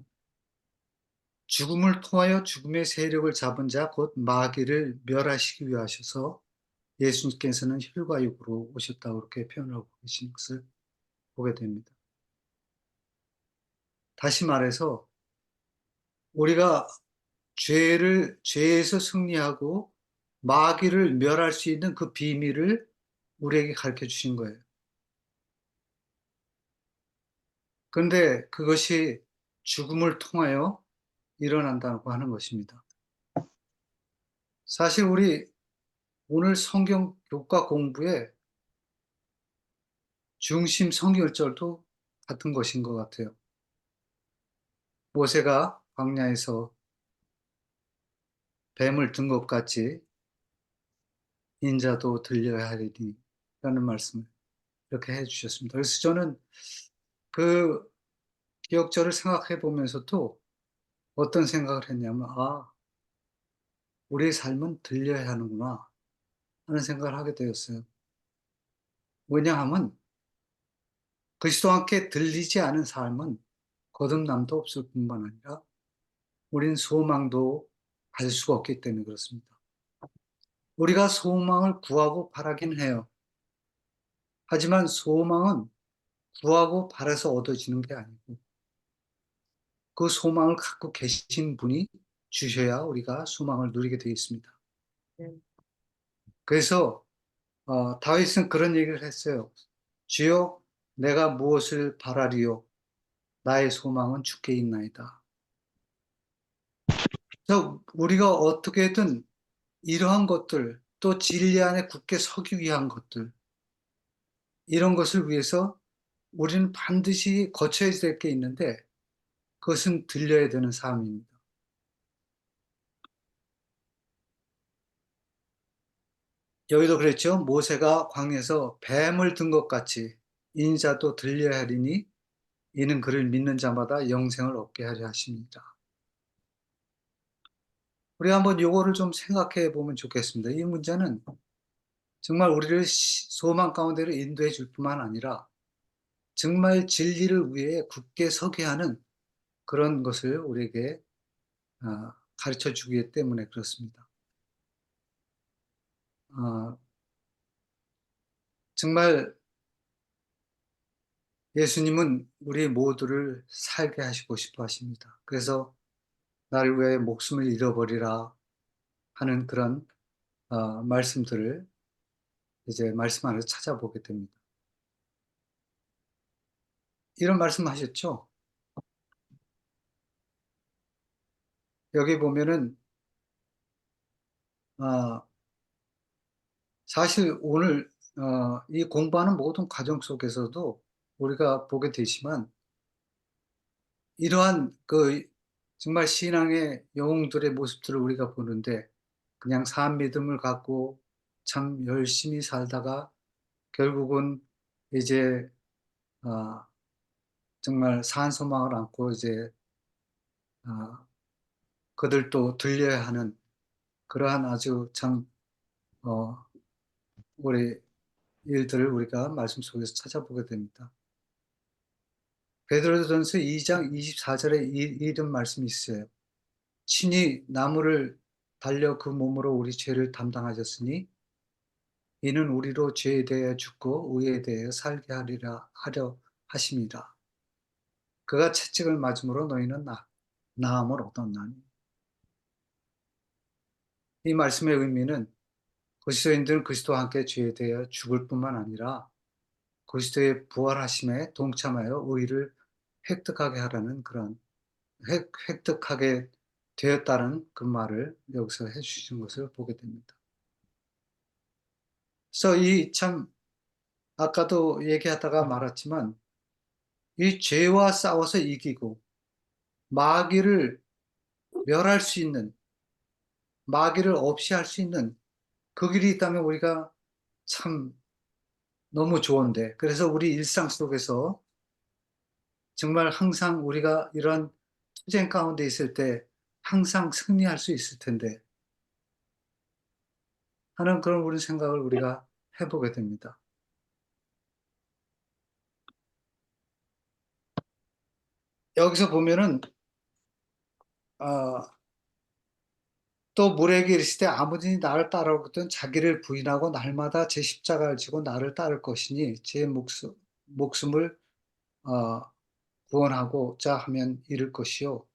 죽음을 통하여 죽음의 세력을 잡은 자 곧 마귀를 멸하시기 위하셔서 예수님께서는 혈과 육으로 오셨다고 그렇게 표현하고 계신 것을 보게 됩니다. 다시 말해서 우리가 죄에서 승리하고 마귀를 멸할 수 있는 그 비밀을 우리에게 가르쳐 주신 거예요. 그런데 그것이 죽음을 통하여 일어난다고 하는 것입니다. 사실 우리 오늘 성경 교과 공부의 중심 성결절도 같은 것인 것 같아요. 모세가 광야에서 뱀을 든 것 같이 인자도 들려야 하리니 라는 말씀을 이렇게 해 주셨습니다. 그래서 저는 그 기억절을 생각해 보면서도 어떤 생각을 했냐면 우리의 삶은 들려야 하는구나 하는 생각을 하게 되었어요. 왜냐하면 그리스도와 함께 들리지 않은 삶은 거듭남도 없을 뿐만 아니라 우린 소망도 가질 수가 없기 때문에 그렇습니다. 우리가 소망을 구하고 바라긴 해요. 하지만 소망은 구하고 바라서 얻어지는 게 아니고 그 소망을 갖고 계신 분이 주셔야 우리가 소망을 누리게 되어 있습니다. 그래서 다윗은 그런 얘기를 했어요. 주여 내가 무엇을 바라리요? 나의 소망은 주께 있나이다. 그래서 우리가 어떻게든 이러한 것들 또 진리 안에 굳게 서기 위한 것들 이런 것을 위해서 우리는 반드시 거쳐야 될 게 있는데 그것은 들려야 되는 삶입니다. 여기도 그랬죠. 모세가 광야에서 뱀을 든 것 같이 인자도 들려야 하리니 이는 그를 믿는 자마다 영생을 얻게 하려 하십니다. 우리 한번 요거를 좀 생각해 보면 좋겠습니다. 이 문제는 정말 우리를 소망 가운데로 인도해 줄 뿐만 아니라 정말 진리를 위해 굳게 서게 하는 그런 것을 우리에게 가르쳐 주기 때문에 그렇습니다. 정말 예수님은 우리 모두를 살게 하시고 싶어 하십니다. 그래서 나를 위해 목숨을 잃어버리라 하는 그런 말씀들을 이제 말씀 안에서 찾아보게 됩니다. 이런 말씀 하셨죠? 여기 보면은 사실 오늘 이 공부하는 모든 과정 속에서도 우리가 보게 되지만 이러한 그 정말 신앙의 영웅들의 모습들을 우리가 보는데 그냥 산 믿음을 갖고 참 열심히 살다가 결국은 이제 정말 산 소망을 안고 이제 그들도 들려야 하는 그러한 아주 참 우리 일들을 우리가 말씀 속에서 찾아보게 됩니다. 베드로전서 2장 24절에 이런 말씀이 있어요. 친히 나무를 달려 그 몸으로 우리 죄를 담당하셨으니 이는 우리로 죄에 대해 죽고 의에 대해 살게 하려 하심이라. 그가 채찍을 맞음으로 너희는 나음을 얻었나니. 이 말씀의 의미는 그리스도인들은 그리스도와 함께 죄에 대해 죽을 뿐만 아니라 그리스도의 부활하심에 동참하여 의를 획득하게 하라는 그런 획득하게 되었다는 그 말을 여기서 해주신 것을 보게 됩니다. 그래서 이 참 아까도 얘기하다가 말았지만 이 죄와 싸워서 이기고 마귀를 멸할 수 있는 마귀를 없이 할 수 있는 그 길이 있다면 우리가 참 너무 좋은데 그래서 우리 일상 속에서 정말 항상 우리가 이런 투쟁 가운데 있을 때 항상 승리할 수 있을 텐데 하는 그런 우리 생각을 우리가 해보게 됩니다. 여기서 보면은 어, 또 물에게 이르시되 아무든지 나를 따르거든 자기를 부인하고 날마다 제 십자가를 지고 나를 따를 것이니 제 목숨을 어, 구원하고자 하면 잃을 것이요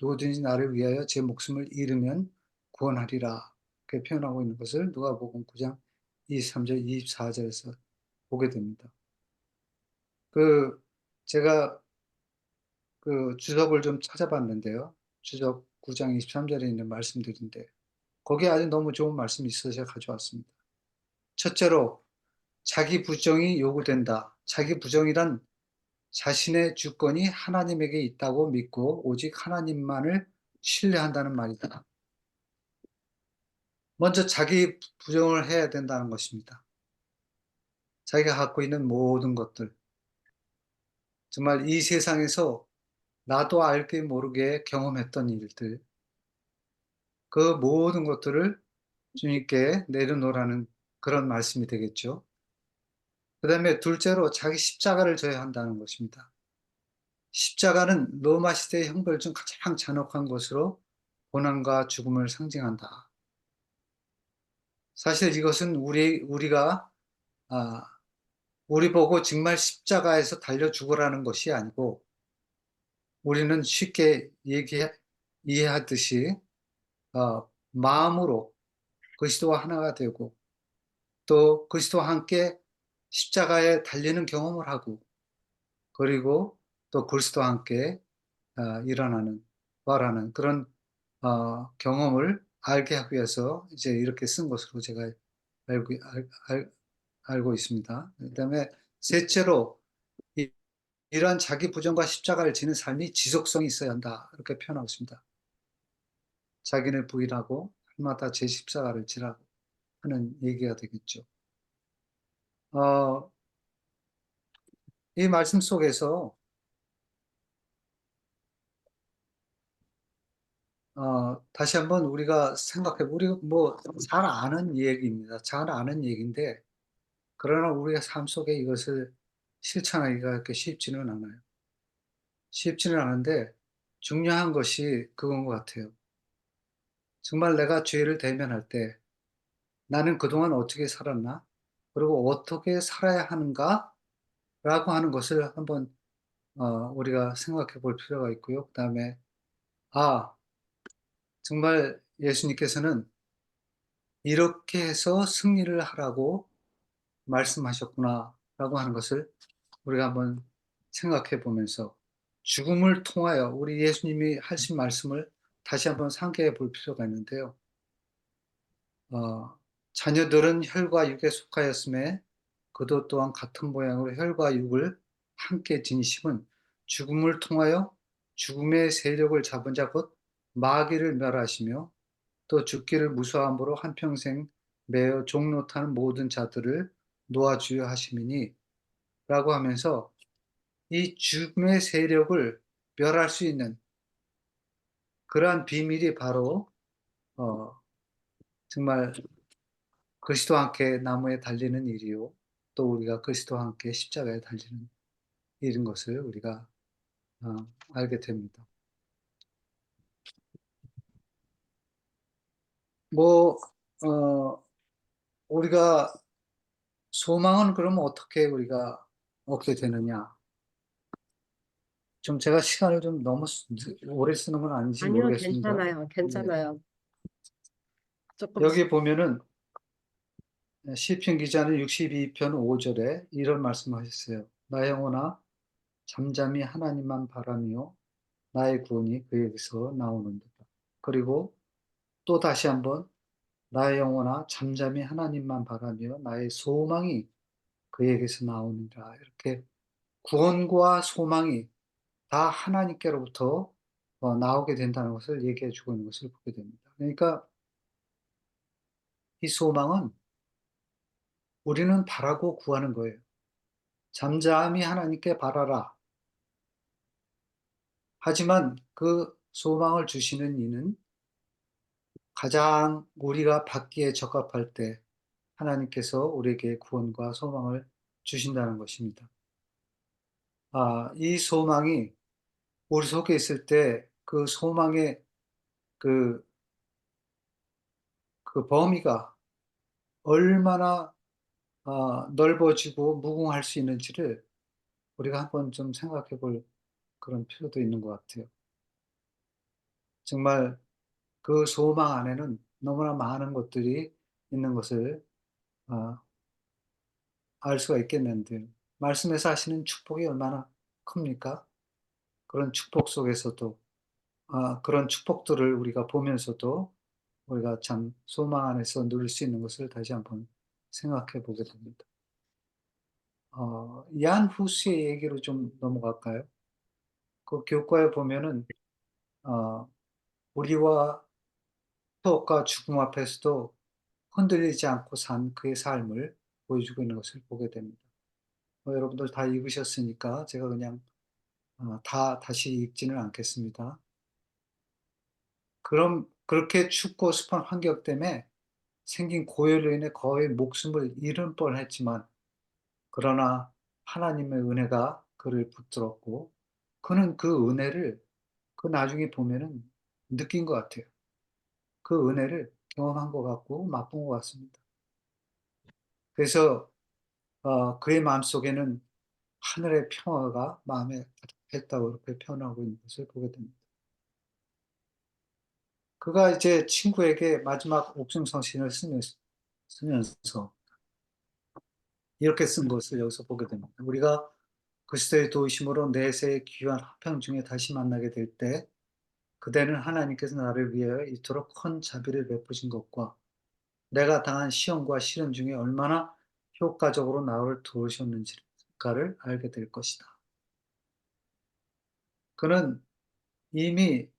누구든지 나를 위하여 제 목숨을 잃으면 구원하리라. 그렇게 표현하고 있는 것을 누가복음 9장 23절 24절에서 보게 됩니다. 그 제가 그 주석을 좀 찾아봤는데요. 주석 9장 23절에 있는 말씀들인데 거기에 아주 너무 좋은 말씀이 있어서 제가 가져왔습니다. 첫째로 자기 부정이 요구된다. 자기 부정이란 자신의 주권이 하나님에게 있다고 믿고 오직 하나님만을 신뢰한다는 말이다. 먼저 자기 부정을 해야 된다는 것입니다. 자기가 갖고 있는 모든 것들, 정말 이 세상에서 나도 알게 모르게 경험했던 일들, 그 모든 것들을 주님께 내려놓으라는 그런 말씀이 되겠죠. 그 다음에 둘째로 자기 십자가를 져야 한다는 것입니다. 십자가는 로마 시대의 형벌 중 가장 잔혹한 것으로 고난과 죽음을 상징한다. 사실 이것은 우리가 우리 보고 정말 십자가에서 달려 죽으라는 것이 아니고 우리는 쉽게 이해하듯이 마음으로 그리스도와 하나가 되고 또 그리스도와 함께 십자가에 달리는 경험을 하고 그리고 또 그리스도와 함께 일어나는 부활하는 그런 경험을 알게 하기 위해서 이제 이렇게 쓴 것으로 제가 알고 있습니다. 그다음에 셋째로 이러한 자기 부정과 십자가를 지는 삶이 지속성이 있어야 한다. 이렇게 표현하고 있습니다. 자기를 부인하고 날마다 제 십자가를 지라고 하는 얘기가 되겠죠. 이 말씀 속에서 다시 한번 우리가 우리 뭐 잘 아는 얘기입니다. 잘 아는 얘기인데 그러나 우리의 삶 속에 이것을 실천하기가 그렇게 쉽지는 않아요. 쉽지는 않은데 중요한 것이 그건 것 같아요. 정말 내가 죄를 대면할 때 나는 그동안 어떻게 살았나? 그리고 어떻게 살아야 하는가? 라고 하는 것을 한번 우리가 생각해 볼 필요가 있고요. 그 다음에 정말 예수님께서는 이렇게 해서 승리를 하라고 말씀하셨구나 라고 하는 것을 우리가 한번 생각해 보면서 죽음을 통하여 우리 예수님이 하신 말씀을 다시 한번 상기해 볼 필요가 있는데요. 자녀들은 혈과 육에 속하였음에 그도 또한 같은 모양으로 혈과 육을 함께 지니심은 죽음을 통하여 죽음의 세력을 잡은 자 곧 마귀를 멸하시며 또 죽기를 무서함으로 한평생 매어 종노타는 모든 자들을 놓아주려 하심이니 라고 하면서 이 죽음의 세력을 멸할 수 있는 그러한 비밀이 바로 정말 그리스도와 함께 나무에 달리는 일이요 또 우리가 그리스도와 함께 십자가에 달리는 일인 것을 우리가 알게 됩니다. 뭐 우리가 소망은 그러면 어떻게 우리가 얻게 되느냐? 좀 제가 시간을 좀 너무 오래 쓰는 건 아닌지 아니요, 모르겠습니다. 괜찮아요. 괜찮아요. 조금 여기 보면은 시편 기자는 62편 5절에 이런 말씀하셨어요. 나 영혼아 잠잠히 하나님만 바라며 나의 구원이 그에게서 나오는도다. 그리고 또 다시 한번 나의 영혼아 잠잠히 하나님만 바라며 나의 소망이 그에게서 나오느니라. 이렇게 구원과 소망이 다 하나님께로부터 나오게 된다는 것을 얘기해 주고 있는 것을 보게 됩니다. 그러니까 이 소망은 우리는 바라고 구하는 거예요. 잠잠히 하나님께 바라라. 하지만 그 소망을 주시는 이는 가장 우리가 받기에 적합할 때 하나님께서 우리에게 구원과 소망을 주신다는 것입니다. 이 소망이 우리 속에 있을 때 그 소망의 그, 그 범위가 얼마나 넓어지고 무궁할 수 있는지를 우리가 한번 좀 생각해 볼 그런 필요도 있는 것 같아요. 정말 그 소망 안에는 너무나 많은 것들이 있는 것을 알 수가 있겠는데, 말씀에서 하시는 축복이 얼마나 큽니까? 그런 축복 속에서도, 그런 축복들을 우리가 보면서도 우리가 참 소망 안에서 누릴 수 있는 것을 다시 한번 생각해 보게 됩니다. 이안 후스의 얘기로 좀 넘어갈까요? 그 교과에 보면은, 어, 우리와 투옥과 죽음 앞에서도 흔들리지 않고 산 그의 삶을 보여주고 있는 것을 보게 됩니다. 여러분들 다 읽으셨으니까 제가 그냥 다시 읽지는 않겠습니다. 그럼 그렇게 춥고 습한 환경 때문에 생긴 고열로 인해 거의 목숨을 잃을 뻔했지만, 그러나 하나님의 은혜가 그를 붙들었고 그는 그 은혜를 그 나중에 보면은 느낀 것 같아요. 그 은혜를 경험한 것 같고 맛본 것 같습니다. 그래서 그의 마음속에는 하늘의 평화가 마음에 가득했다고 이렇게 표현하고 있는 것을 보게 됩니다. 그가 이제 친구에게 마지막 옥중성신을 쓰면서 이렇게 쓴 것을 여기서 보게 됩니다. 우리가 그리스도의 도우심으로 내세의 귀한 화평 중에 다시 만나게 될 때, 그대는 하나님께서 나를 위하여 이토록 큰 자비를 베푸신 것과 내가 당한 시험과 시련 중에 얼마나 효과적으로 나를 도우셨는지를 알게 될 것이다. 그는 이미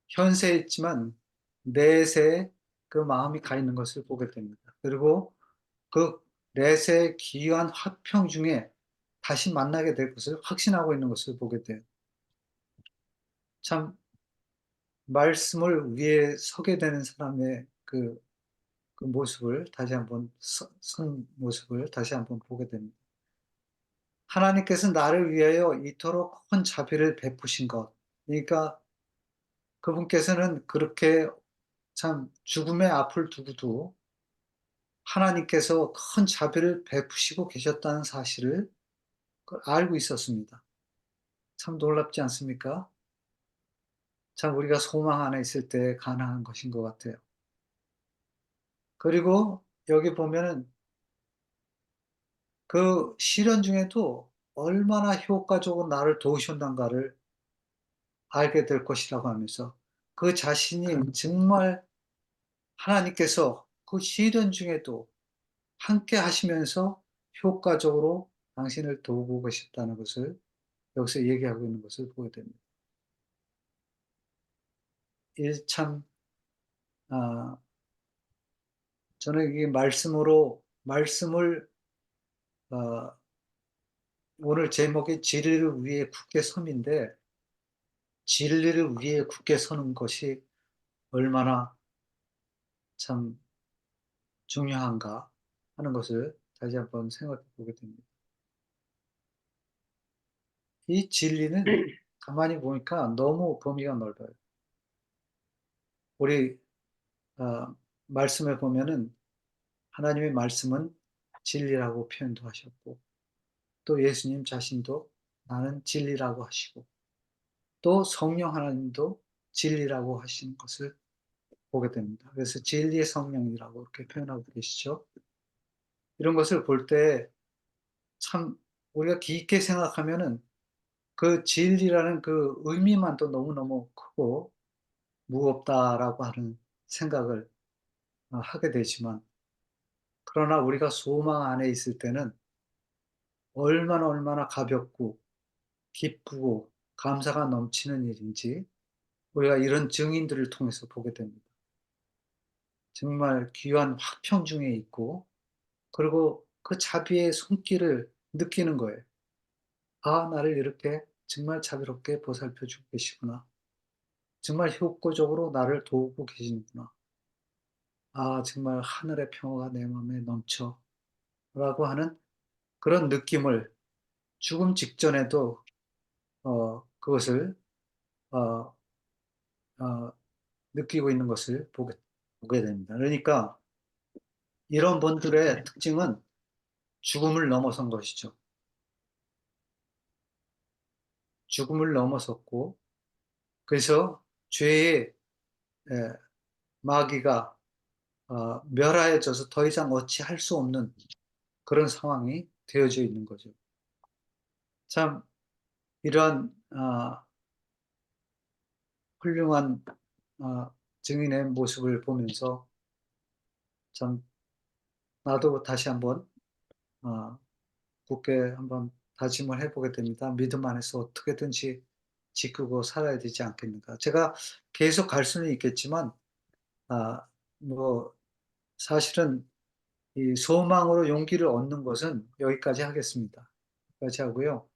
현세에 있지만 내세에 그 마음이 가 있는 것을 보게 됩니다. 그리고 그 내세의 기이한 화평 중에 다시 만나게 될 것을 확신하고 있는 것을 보게 돼요. 참 말씀을 위해 서게 되는 사람의 그 모습을 다시 한번 선 모습을 다시 한번 보게 됩니다. 하나님께서 나를 위하여 이토록 큰 자비를 베푸신 것. 그러니까 그분께서는 그렇게 참 죽음의 앞을 두고도 하나님께서 큰 자비를 베푸시고 계셨다는 사실을 알고 있었습니다. 참 놀랍지 않습니까? 참 우리가 소망 안에 있을 때 가능한 것인 것 같아요. 그리고 여기 보면은 그 시련 중에도 얼마나 효과적으로 나를 도우셨는가를 알게 될 것이라고 하면서 그 자신이 정말 하나님께서 그 시련 중에도 함께 하시면서 효과적으로 당신을 도우고 계셨다는 것을 여기서 얘기하고 있는 것을 보게 됩니다. 이 참, 아, 저는 이 말씀을, 어, 오늘 제목이 진리를 위해 굳게 섬인데, 진리를 위해 굳게 서는 것이 얼마나 참 중요한가 하는 것을 다시 한번 생각해 보게 됩니다. 이 진리는 가만히 보니까 너무 범위가 넓어요. 우리 말씀에 보면은 하나님의 말씀은 진리라고 표현도 하셨고, 또 예수님 자신도 나는 진리라고 하시고, 또 성령 하나님도 진리라고 하시는 것을 보게 됩니다. 그래서 진리의 성령이라고 이렇게 표현하고 계시죠. 이런 것을 볼 때 참 우리가 깊게 생각하면은 그 진리라는 그 의미만도 너무너무 크고 무겁다라고 하는 생각을 하게 되지만, 그러나 우리가 소망 안에 있을 때는 얼마나 가볍고 기쁘고 감사가 넘치는 일인지 우리가 이런 증인들을 통해서 보게 됩니다. 정말 귀한 화평 중에 있고, 그리고 그 자비의 손길을 느끼는 거예요. 나를 이렇게 정말 자비롭게 보살펴 주고 계시구나. 정말 효과적으로 나를 도우고 계시는구나. 아, 정말 하늘의 평화가 내 마음에 넘쳐. 라고 하는 그런 느낌을 죽음 직전에도 그것을 어, 어, 느끼고 있는 것을 보게 됩니다. 그러니까 이런 분들의 특징은 죽음을 넘어선 것이죠. 죽음을 넘어섰고, 그래서 죄의 에, 마귀가 멸하여져서 더 이상 어찌할 수 없는 그런 상황이 되어져 있는 거죠. 참 이러한 훌륭한 증인의 모습을 보면서 참 나도 다시 한번 굳게 한번 다짐을 해보게 됩니다. 믿음 안에서 어떻게든지 지키고 살아야 되지 않겠는가. 제가 계속 갈 수는 있겠지만 아, 뭐 사실은 이 소망으로 용기를 얻는 것은 여기까지 하겠습니다. 여기까지 하고요.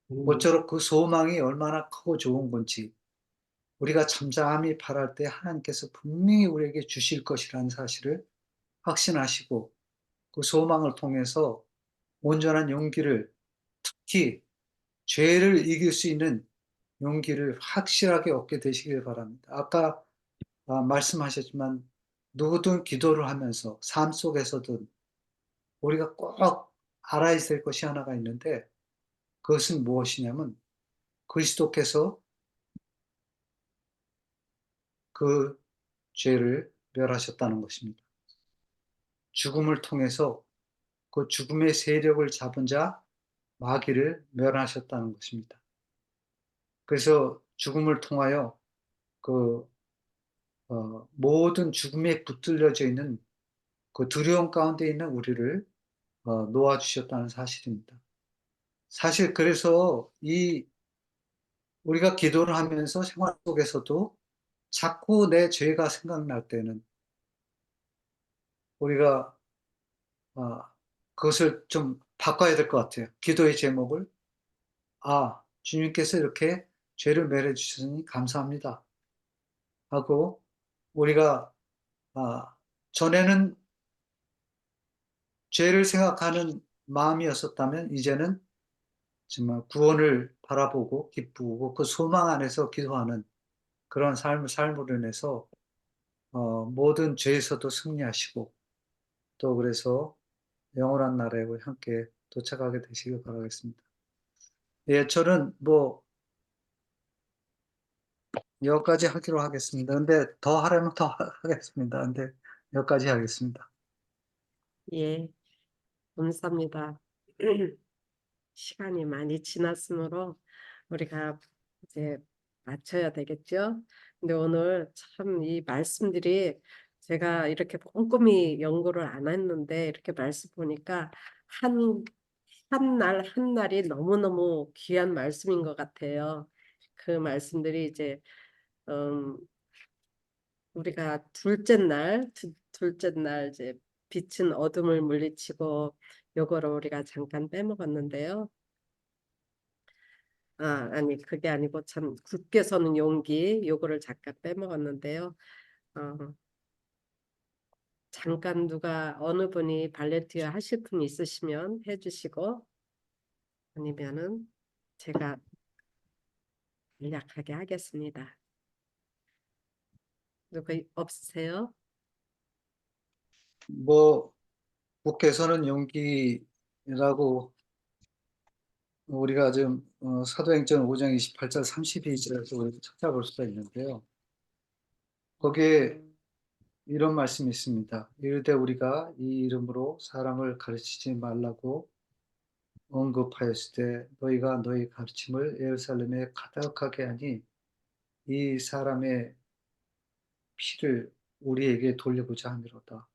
모쪼록 그 소망이 얼마나 크고 좋은 건지 우리가 잠잠히 바랄 때 하나님께서 분명히 우리에게 주실 것이라는 사실을 확신하시고 그 소망을 통해서 온전한 용기를, 특히 죄를 이길 수 있는 용기를 확실하게 얻게 되시길 바랍니다. 아까 말씀하셨지만 누구든 기도를 하면서 삶 속에서든 우리가 꼭 알아야 될 것이 하나가 있는데 그것은 무엇이냐면 그리스도께서 그 죄를 멸하셨다는 것입니다. 죽음을 통해서 그 죽음의 세력을 잡은 자 마귀를 멸하셨다는 것입니다. 그래서 죽음을 통하여 그 모든 죽음에 붙들려져 있는 그 두려움 가운데 있는 우리를 놓아주셨다는 사실입니다. 사실 그래서 이 우리가 기도를 하면서 생활 속에서도 자꾸 내 죄가 생각날 때는 우리가 그것을 좀 바꿔야 될 것 같아요. 기도의 제목을 주님께서 이렇게 죄를 멸해 주셨으니 감사합니다 하고 우리가 전에는 죄를 생각하는 마음이었었다면 이제는 정말 구원을 바라보고 기쁘고 그 소망 안에서 기도하는 그런 삶으로 인해서 모든 죄에서도 승리하시고 또 그래서 영원한 나라에 함께 도착하게 되시길 바라겠습니다. 예, 저는 뭐 여기까지 하기로 하겠습니다. 근데 더 하려면 더 하겠습니다. 근데 여기까지 하겠습니다. 예, 감사합니다. 시간이 많이 지났으므로 우리가 이제 마쳐야 되겠죠. 근데 오늘 참 이 말씀들이 제가 이렇게 꼼꼼히 연구를 안 했는데 이렇게 말씀 보니까 한 날 한 날이 너무너무 귀한 말씀인 것 같아요. 그 말씀들이 이제 음, 우리가 둘째 날 이제 빛은 어둠을 물리치고 요거를 우리가 잠깐 빼먹었는데요. 아니 그게 아니고 참 굳게 서는 용기 요거를 잠깐 빼먹었는데요. 어, 잠깐 누가 어느 분이 발렌티아 하실 분 있으시면 해주시고 아니면은 제가 간략하게 하겠습니다. 누가 없으세요? 뭐 국회에서는 용기라고 우리가 지금 사도행전 5장 28절 32절에서 우리가 찾아볼 수가 있는데요. 거기에 이런 말씀이 있습니다. 이르되 우리가 이 이름으로 사람을 가르치지 말라고 언급하였을 때 너희가 너희 가르침을 예루살렘에 가득하게 하니 이 사람의 피를 우리에게 돌리고자 함이로다.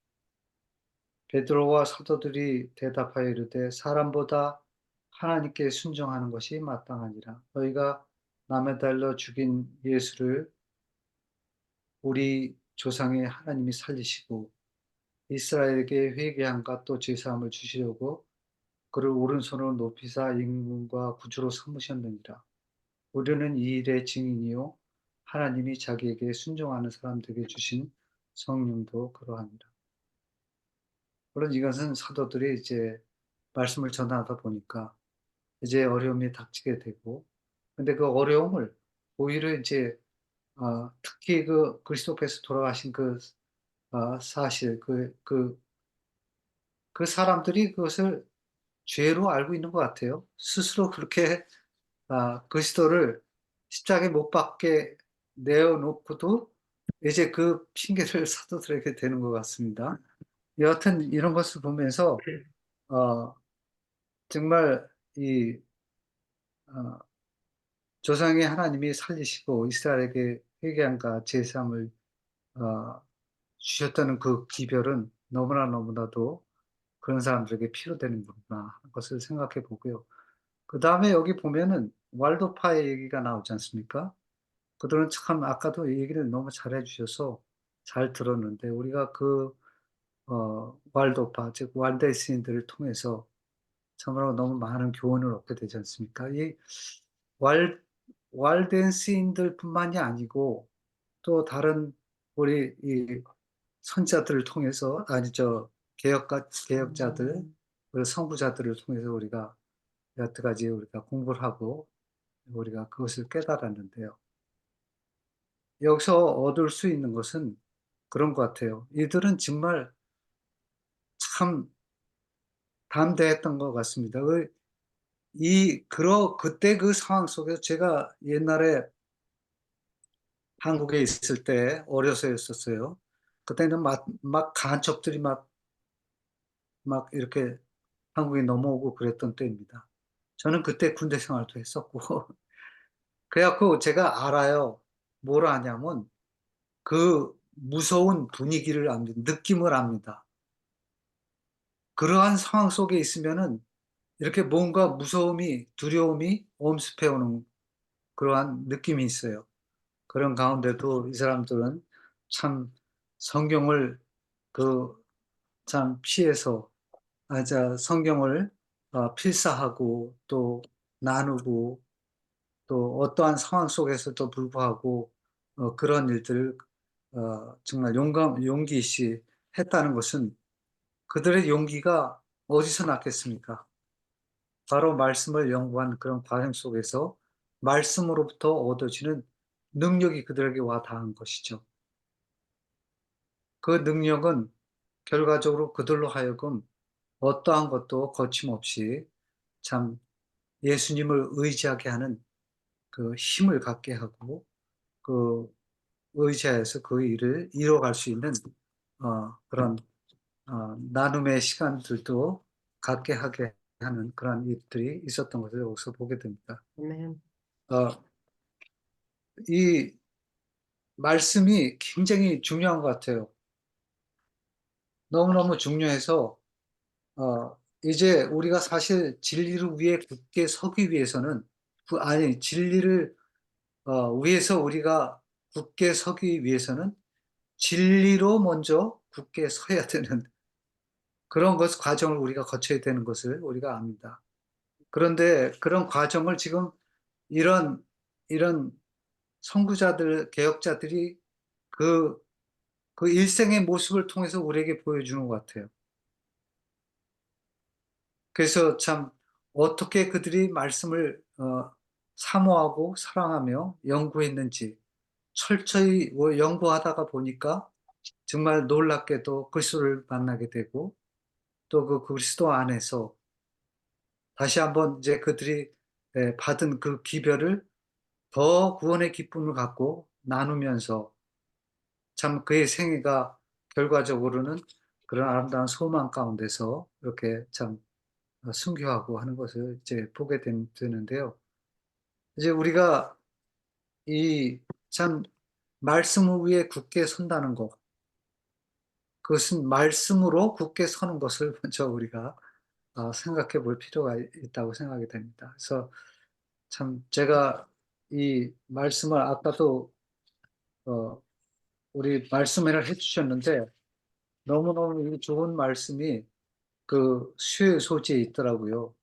베드로와 사도들이 대답하여 이르되 사람보다 하나님께 순종하는 것이 마땅하니라. 너희가 남에달러 죽인 예수를 우리 조상의 하나님이 살리시고 이스라엘에게 회개함과 또 죄사함을 주시려고 그를 오른손으로 높이사 임금과 구주로 삼으셨느니라. 우리는 이 일의 증인이요 하나님이 자기에게 순종하는 사람들에게 주신 성령도 그러합니다. 물론 이것은 사도들이 이제 말씀을 전하다 보니까 이제 어려움이 닥치게 되고, 근데 그 어려움을 오히려 이제 특히 그 그리스도께서 돌아가신 그 사실 그 사람들이 그것을 죄로 알고 있는 것 같아요. 스스로 그렇게 그리스도를 십자가에 못 박게 내어놓고도 이제 그 핑계를 사도들에게 대는 것 같습니다. 여하튼 이런 것을 보면서 어, 정말 이 조상의 하나님이 살리시고 이스라엘에게 회개함과 제사함을 어, 주셨다는 그 기별은 너무나도 그런 사람들에게 필요되는 거구나 하는 것을 생각해 보고요. 그 다음에 여기 보면은 왈도파의 얘기가 나오지 않습니까? 그들은 참 아까도 이 얘기를 너무 잘해 주셔서 잘 들었는데 우리가 그 왈도파 즉 왈데스인들을 통해서 참으로 너무 많은 교훈을 얻게 되지 않습니까? 이 왈, 왈덴스인들뿐만이 아니고 또 다른 우리 이 선자들을 통해서 아니죠 개혁자들 그리고 선구자들을 통해서 우리가 여태까지 우리가 공부를 하고 우리가 그것을 깨달았는데요. 여기서 얻을 수 있는 것은 그런 것 같아요. 이들은 정말 참 담대했던 것 같습니다. 그때 그 상황 속에서 제가 옛날에 한국에 있을 때 어려서였었어요. 그때는 막 간첩들이 막 이렇게 한국에 넘어오고 그랬던 때입니다. 저는 그때 군대 생활도 했었고, 그래갖고 제가 알아요. 뭘 아냐면 그 무서운 분위기를 압니다. 느낌을 압니다. 그러한 상황 속에 있으면은 이렇게 뭔가 무서움이, 두려움이 엄습해 오는 그러한 느낌이 있어요. 그런 가운데도 이 사람들은 참 성경을 참 피해서, 성경을 필사하고 또 나누고 또 어떠한 상황 속에서도 불구하고 그런 일들을 정말 용기 있이 했다는 것은 그들의 용기가 어디서 났겠습니까? 바로 말씀을 연구한 그런 과정 속에서 말씀으로부터 얻어지는 능력이 그들에게 와 닿은 것이죠. 그 능력은 결과적으로 그들로 하여금 어떠한 것도 거침없이 참 예수님을 의지하게 하는 그 힘을 갖게 하고 그 의지하여서 그 일을 이뤄갈 수 있는 그런 나눔의 시간들도 갖게 하게 하는 그런 일들이 있었던 것을 여기서 보게 됩니다. 아멘. 이 말씀이 굉장히 중요한 것 같아요. 너무너무 중요해서 이제 우리가 사실 진리를 위해 굳게 서기 위해서는 진리를 위해서 우리가 굳게 서기 위해서는 진리로 먼저 굳게 서야 되는 그런 과정을 우리가 거쳐야 되는 것을 우리가 압니다. 그런데 그런 과정을 지금 이런 선구자들, 개혁자들이 그 일생의 모습을 통해서 우리에게 보여주는 것 같아요. 그래서 참 어떻게 그들이 말씀을 사모하고 사랑하며 연구했는지 철저히 연구하다가 보니까 정말 놀랍게도 그리스도를 만나게 되고 또 그 그리스도 안에서 다시 한번 이제 그들이 받은 그 기별을 더 구원의 기쁨을 갖고 나누면서 참 그의 생애가 결과적으로는 그런 아름다운 소망 가운데서 이렇게 참 순교하고 하는 것을 이제 보게 되는데요. 이제 우리가 이 참 말씀 위에 굳게 선다는 것, 그것은 말씀으로 굳게 서는 것을 먼저 우리가 생각해 볼 필요가 있다고 생각이 됩니다. 그래서 참 제가 이 말씀을 아까도 우리 말씀을 해주셨는데 너무너무 이 좋은 말씀이 그 수요의 소지에 있더라고요.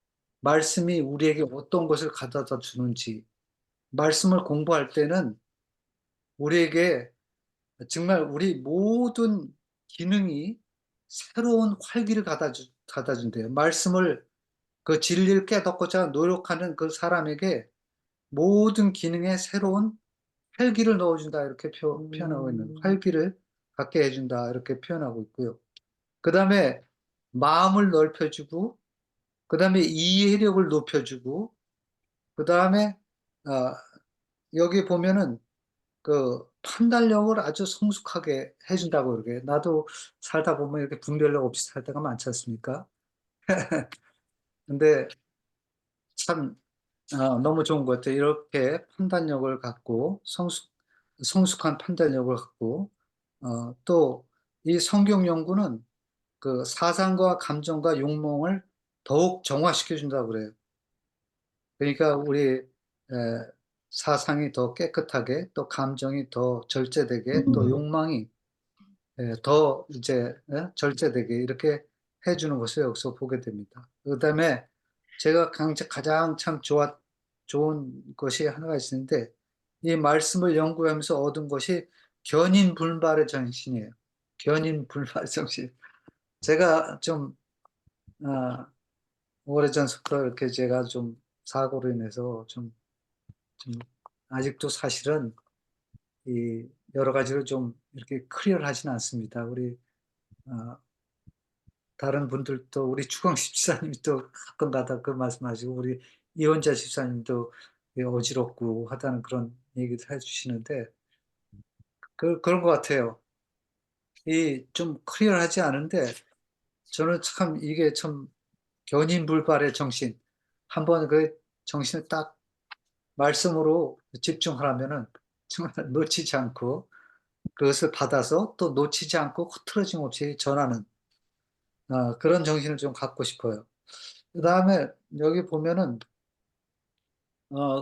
말씀이 우리에게 어떤 것을 가져다 주는지 말씀을 공부할 때는 우리에게 정말 우리 모든 기능이 새로운 활기를 갖다 준대요. 말씀을 그 진리를 깨닫고자 노력하는 그 사람에게 모든 기능에 새로운 활기를 넣어준다 이렇게 표현하고 있는 활기를 갖게 해준다 이렇게 표현하고 있고요. 그 다음에 마음을 넓혀주고 그 다음에 이해력을 높여주고 그 다음에 여기 보면은 그 판단력을 아주 성숙하게 해준다고 그러게. 나도 살다 보면 이렇게 분별력 없이 살 때가 많지 않습니까? 근데 참 너무 좋은 것 같아요. 이렇게 판단력을 갖고 성숙한 판단력을 갖고 또 이 성경 연구는 그 사상과 감정과 욕망을 더욱 정화시켜 준다고 그래요. 그러니까 우리 사상이 더 깨끗하게 또 감정이 더 절제되게 또 욕망이 더 이제 절제되게 이렇게 해주는 것을 여기서 보게 됩니다. 그다음에 제가 가장 참 좋은 것이 하나가 있는데 이 말씀을 연구하면서 얻은 것이 견인불발의 정신이에요. 견인불발의 정신. 제가 좀 오래전부터 이렇게 제가 좀 사고로 인해서 좀 아직도 사실은 이 여러 가지로 좀 이렇게 클리어하지는 않습니다. 우리 다른 분들도 우리 추광 집사님이 또 가끔가다 그 말씀하시고 우리 이원자 집사님도 어지럽고 하다는 그런 얘기도 해주시는데 그런 것 같아요. 이 좀 클리어하지 않은데 저는 참 이게 참 견인불발의 정신 한번 그 정신을 딱 말씀으로 집중하려면은 정말 놓치지 않고 그것을 받아서 또 놓치지 않고 흐트러짐 없이 전하는 그런 정신을 좀 갖고 싶어요. 그 다음에 여기 보면은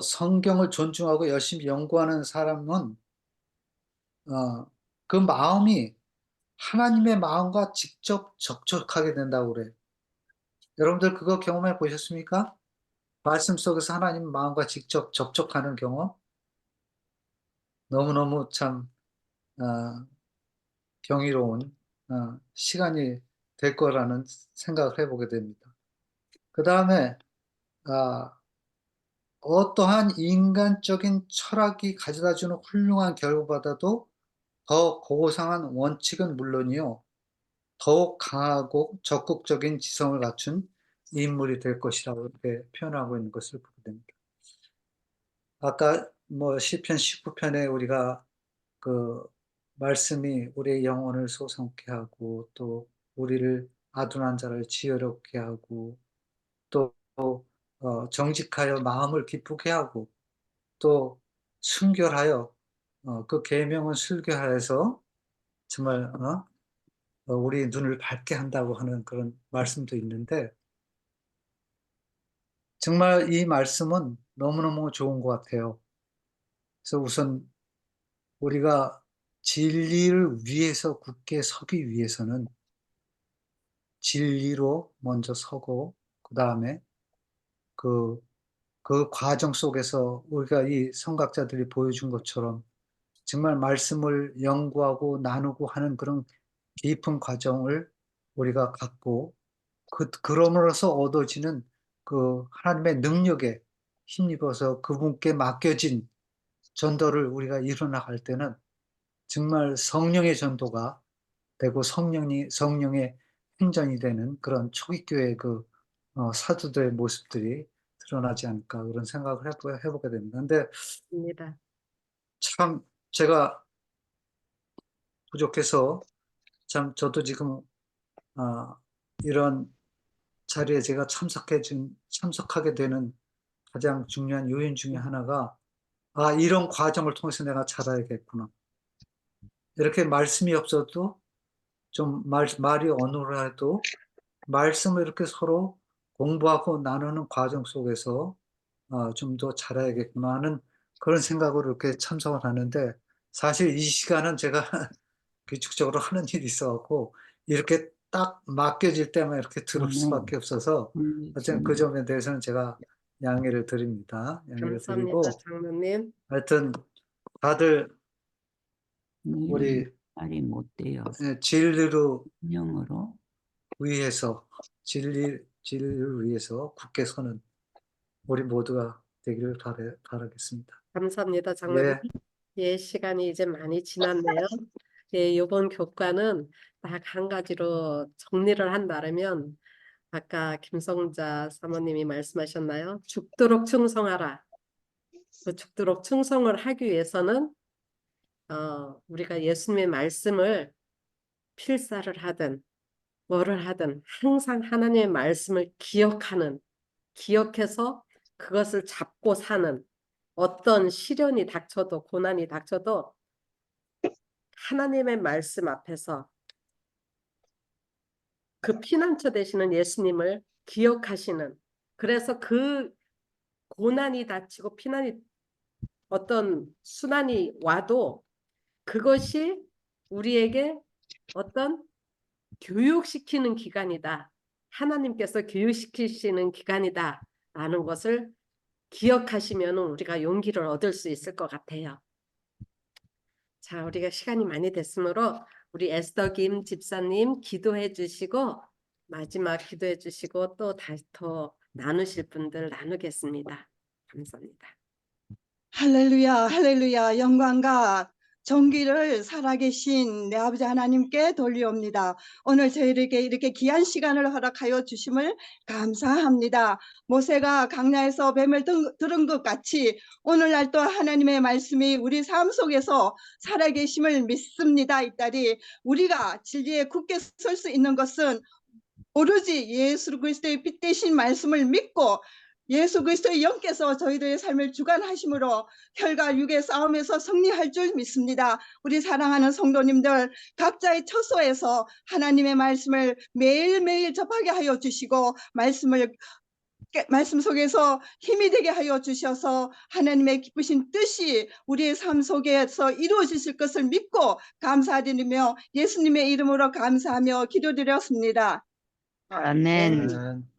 성경을 존중하고 열심히 연구하는 사람은 그 마음이 하나님의 마음과 직접 접촉하게 된다고 그래요. 여러분들 그거 경험해 보셨습니까? 말씀 속에서 하나님 마음과 직접 접촉하는 경험? 너무너무 참 경이로운 시간이 될 거라는 생각을 해보게 됩니다. 그 다음에 어떠한 인간적인 철학이 가져다주는 훌륭한 결과보다도 더 고상한 원칙은 물론이요, 더욱 강하고 적극적인 지성을 갖춘 인물이 될 것이라고 이렇게 표현하고 있는 것을 보게 됩니다. 아까 뭐 시편 19편에 우리가 그 말씀이 우리의 영혼을 소성케 하고 또 우리를 아둔한 자를 지혜롭게 하고 또 정직하여 마음을 기쁘게 하고 또 순결하여 그 계명은 순결하여서 정말 우리 눈을 밝게 한다고 하는 그런 말씀도 있는데 정말 이 말씀은 너무너무 좋은 것 같아요. 그래서 우선 우리가 진리를 위해서 굳게 서기 위해서는 진리로 먼저 서고 그 다음에 그 과정 속에서 우리가 이 성각자들이 보여준 것처럼 정말 말씀을 연구하고 나누고 하는 그런 깊은 과정을 우리가 갖고 그럼으로써 얻어지는 그 하나님의 능력에 힘입어서 그분께 맡겨진 전도를 우리가 이뤄나갈 때는 정말 성령의 전도가 되고 성령의 행전이 되는 그런 초기교회 사도들의 모습들이 드러나지 않을까 그런 생각을 해보게 됩니다. 근데 입니다. 참 제가 부족해서 참 저도 지금 이런 자리에 제가 참석하게 되는 가장 중요한 요인 중에 하나가 이런 과정을 통해서 내가 자라야겠구나. 이렇게 말씀이 없어도 좀 말이 어눌해도 말씀을 이렇게 서로 공부하고 나누는 과정 속에서 좀 더 잘해야겠구나 하는 그런 생각으로 이렇게 참석을 하는데 사실 이 시간은 제가 규칙적으로 하는 일이 있어갖고 이렇게 딱 맡겨질 때만 이렇게 들을 수밖에 없어서 어쨌든 그 점에 대해서는 제가 양해를 드립니다. 양해를 감사합니다, 드리고 장로님. 하여튼 다들 우리 말이 못 돼요. 진리로 영어로. 위해서 진리를 위해서 굳게 서는 우리 모두가 되기를 바라겠습니다. 감사합니다, 장로님. 예, 예, 시간이 이제 많이 지났네요. 예, 이번 교과는 딱 한 가지로 정리를 한다면 아까 김성자 사모님이 말씀하셨나요? 죽도록 충성하라. 그 죽도록 충성을 하기 위해서는 우리가 예수님의 말씀을 필사를 하든 뭐를 하든 항상 하나님의 말씀을 기억해서 그것을 잡고 사는, 어떤 시련이 닥쳐도 고난이 닥쳐도 하나님의 말씀 앞에서 그 피난처 되시는 예수님을 기억하시는, 그래서 그 고난이 닥치고 어떤 순환이 와도 그것이 우리에게 어떤 교육시키는 기간이다. 하나님께서 교육시키시는 기간이다. 라는 것을 기억하시면 우리가 용기를 얻을 수 있을 것 같아요. 자, 우리가 시간이 많이 됐으므로 우리 에스더 김 집사님 기도해 주시고 마지막 기도해 주시고 또 다시 더 나누실 분들 나누겠습니다. 감사합니다. 할렐루야, 할렐루야, 영광과 존귀를 살아계신 내 아버지 하나님께 돌리옵니다. 오늘 저희에게 이렇게 귀한 시간을 허락하여 주심을 감사합니다. 모세가 광야에서 뱀을 들은 것 같이 오늘날 또 하나님의 말씀이 우리 삶 속에서 살아계심을 믿습니다. 이따리 우리가 진리에 굳게 설 수 있는 것은 오로지 예수 그리스도의 빛 대신 말씀을 믿고 예수 그리스도의 영께서 저희들의 삶을 주관하심으로 혈과 육의 싸움에서 승리할 줄 믿습니다. 우리 사랑하는 성도님들 각자의 처소에서 하나님의 말씀을 매일매일 접하게 하여 주시고 말씀 속에서 힘이 되게 하여 주셔서 하나님의 기쁘신 뜻이 우리의 삶 속에서 이루어지실 것을 믿고 감사드리며 예수님의 이름으로 감사하며 기도드렸습니다. 아멘. 아멘.